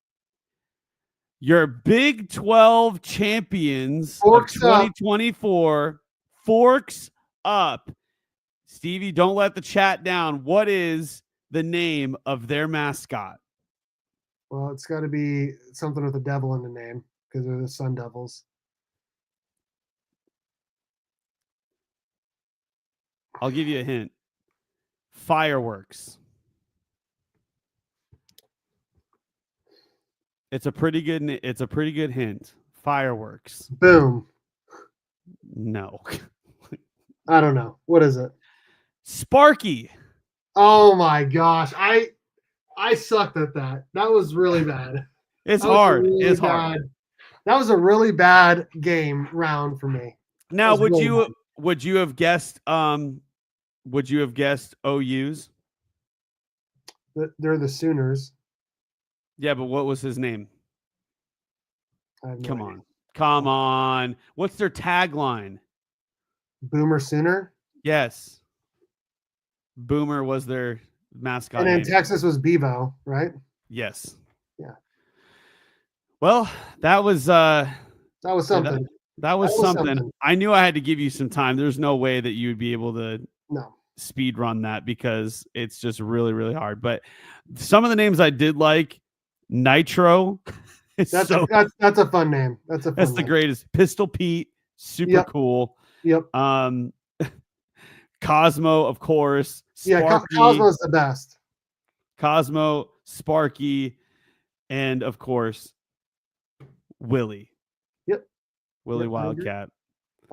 your Big 12 champions Forks of 2024. Forks up. Stevie, don't let the chat down. What is the name of their mascot? Well, it's got to be something with a devil in the name because they're the Sun Devils. I'll give you a hint. Fireworks. It's a pretty good hint. Fireworks. Boom. No. I don't know. What is it? Sparky. Oh my gosh. I sucked at that. That was really bad. It's hard. Really it's bad. hard. That was a really bad round for me. Now, would you have guessed OU's? They're the Sooners. Yeah, but what was his name? Come on. What's their tagline? Boomer Sooner? Yes. Boomer was their mascot. And then name. Texas was Bevo, right? Yes. Yeah. Well, that was something. That was something. I knew I had to give you some time. There's no way that you would be able to speed run that because it's just really hard. But some of the names I did like, Nitro. That's a fun name. That's the greatest. Pistol Pete, super cool. Yep. Cosmo, of course. Sparky, yeah, Cosmo's the best. Cosmo, Sparky, and of course, Willie. Yep. Willie Wildcat.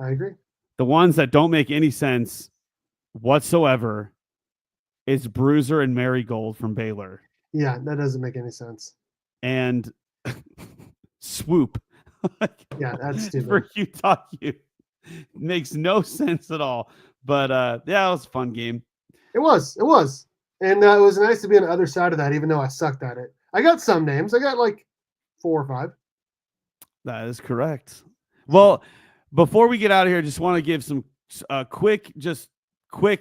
I agree. The ones that don't make any sense whatsoever is Bruiser and Marigold from Baylor. Yeah, that doesn't make any sense. And Swoop. Yeah, that's stupid. For Utah U. Makes no sense at all. But yeah, it was a fun game. It was. And it was nice to be on the other side of that, even though I sucked at it. I got some names. I got like 4 or 5. That is correct. Well, before we get out of here, just want to give some quick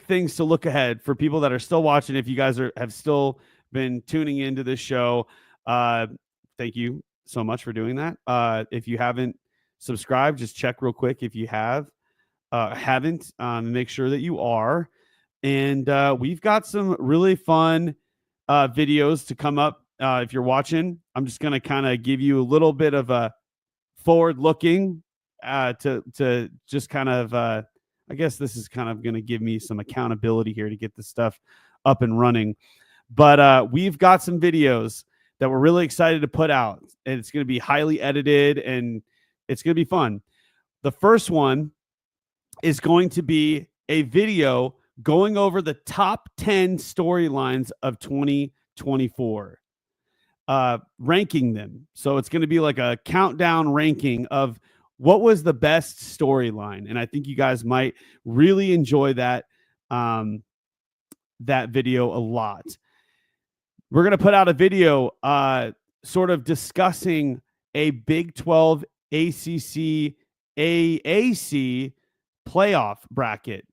things to look ahead for people that are still watching. If you guys have still been tuning into this show, thank you so much for doing that. If you haven't subscribed, just check real quick if you haven't, make sure that you are. And we've got some really fun videos to come up. If you're watching, I'm just going to kind of give you a little bit of a forward looking to just kind of, I guess this is kind of going to give me some accountability here to get this stuff up and running. But we've got some videos that we're really excited to put out, and it's going to be highly edited and it's going to be fun. The first one is going to be a video going over the top 10 storylines of 2024, ranking them. So it's going to be like a countdown ranking of what was the best storyline? And I think you guys might really enjoy that that video a lot. We're going to put out a video sort of discussing a Big 12 ACC AAC playoff bracket,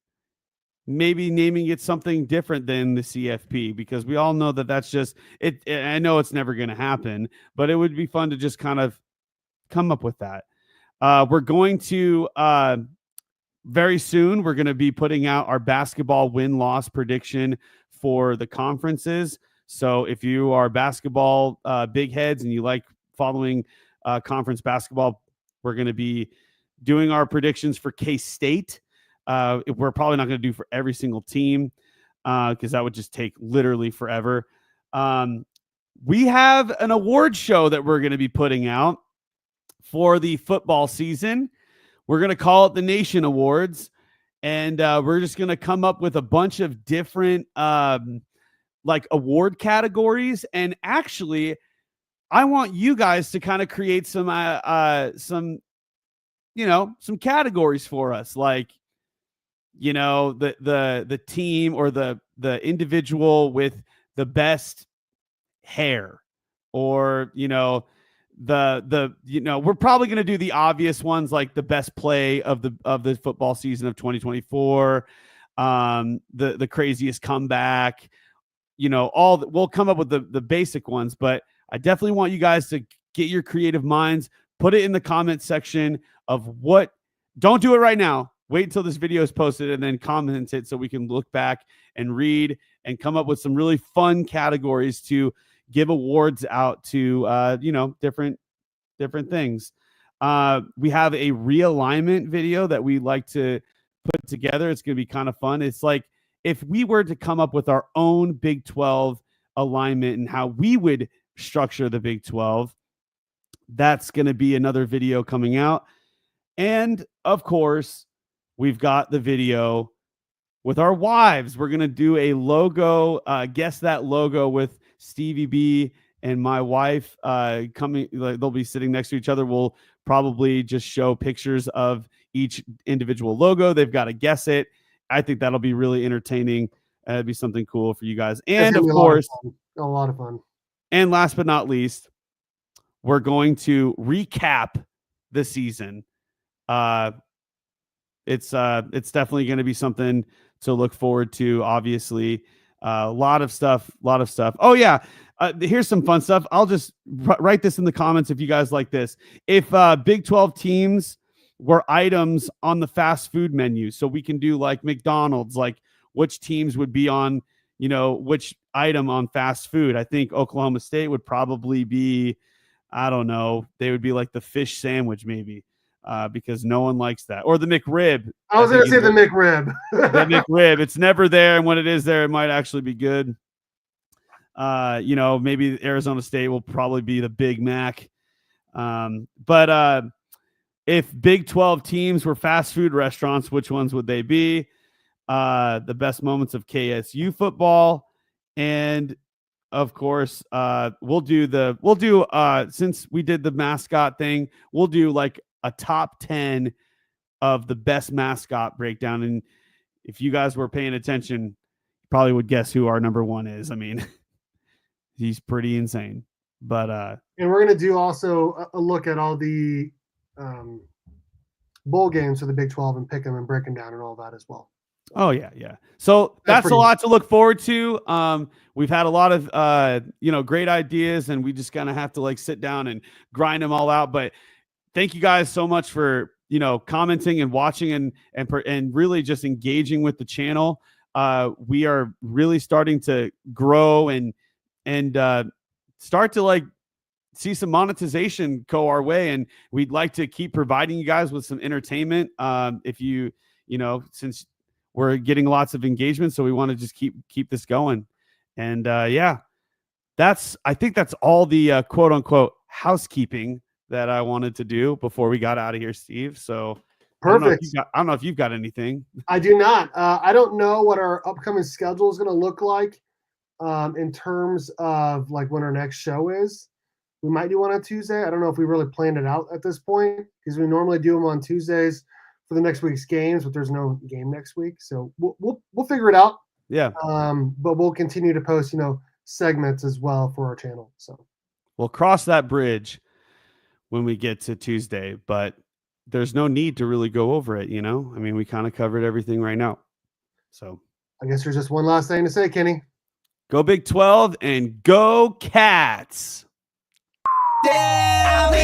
maybe naming it something different than the CFP, because we all know that that's just it. I know it's never going to happen, but it would be fun to just kind of come up with that. We're going to very soon, we're going to be putting out our basketball win-loss prediction for the conferences. So if you are basketball big heads and you like following conference basketball, we're going to be doing our predictions for K-State. We're probably not going to do for every single team because that would just take literally forever. We have an award show that we're going to be putting out for the football season. We're going to call it the Nation Awards, and we're just going to come up with a bunch of different like award categories. And actually, I want you guys to kind of create some categories for us, like, you know, the team or the individual with the best hair, or, you know, we're probably going to do the obvious ones, like the best play of the football season of 2024, the craziest comeback, you know, we'll come up with the basic ones, but I definitely want you guys to get your creative minds, put it in the comment section of what, don't do it right now. Wait until this video is posted and then comment it so we can look back and read and come up with some really fun categories to give awards out to, different things. We have a realignment video that we like to put together. It's going to be kind of fun. It's like if we were to come up with our own Big 12 alignment and how we would structure the Big 12, that's going to be another video coming out. And of course, we've got the video with our wives. We're going to do a logo, guess that logo with Stevie B and my wife coming. They'll be sitting next to each other. We'll probably just show pictures of each individual logo. They've got to guess it. I think that'll be really entertaining. It'd be something cool for you guys. And of course, a lot of fun. And last but not least, we're going to recap the season. It's definitely going to be something to look forward to. Obviously, a lot of stuff. Oh yeah, here's some fun stuff. I'll just write this in the comments if you guys like this. If Big 12 teams were items on the fast food menu, so we can do like McDonald's, like which teams would be on, you know, which item on fast food. I think Oklahoma State would probably be, I don't know, they would be like the fish sandwich maybe. Because no one likes that. Or the McRib. I was going to say the McRib. The McRib. It's never there, and when it is there, it might actually be good. Maybe Arizona State will probably be the Big Mac. But if Big 12 teams were fast food restaurants, which ones would they be? The best moments of KSU football. And of course, we'll do since we did the mascot thing, we'll do like a top 10 of the best mascot breakdown. And if you guys were paying attention, you probably would guess who our number one is. I mean, he's pretty insane. But and we're going to do also a look at all the bowl games for the Big 12 and pick them and break them down and all that as well. Oh yeah. So that's a lot to look forward to. We've had a lot of great ideas, and we just kind of have to like sit down and grind them all out. But thank you guys so much for, commenting and watching and really just engaging with the channel. We are really starting to grow and start to like see some monetization go our way. And we'd like to keep providing you guys with some entertainment. If since we're getting lots of engagement, so we want to just keep this going. And I think that's all the quote unquote housekeeping that I wanted to do before we got out of here, Steve. So perfect. I don't know if you've got anything. I do not. I don't know what our upcoming schedule is going to look like in terms of like when our next show is. we might do one on Tuesday. I don't know if we really planned it out at this point because we normally do them on Tuesdays for the next week's games, but there's no game next week, so we'll figure it out. Yeah. But we'll continue to post, segments as well for our channel. So we'll cross that bridge when we get to Tuesday, but there's no need to really go over it. I mean, we kind of covered everything right now. So I guess there's just one last thing to say, Kenny. Go Big 12 and go Cats. Damn,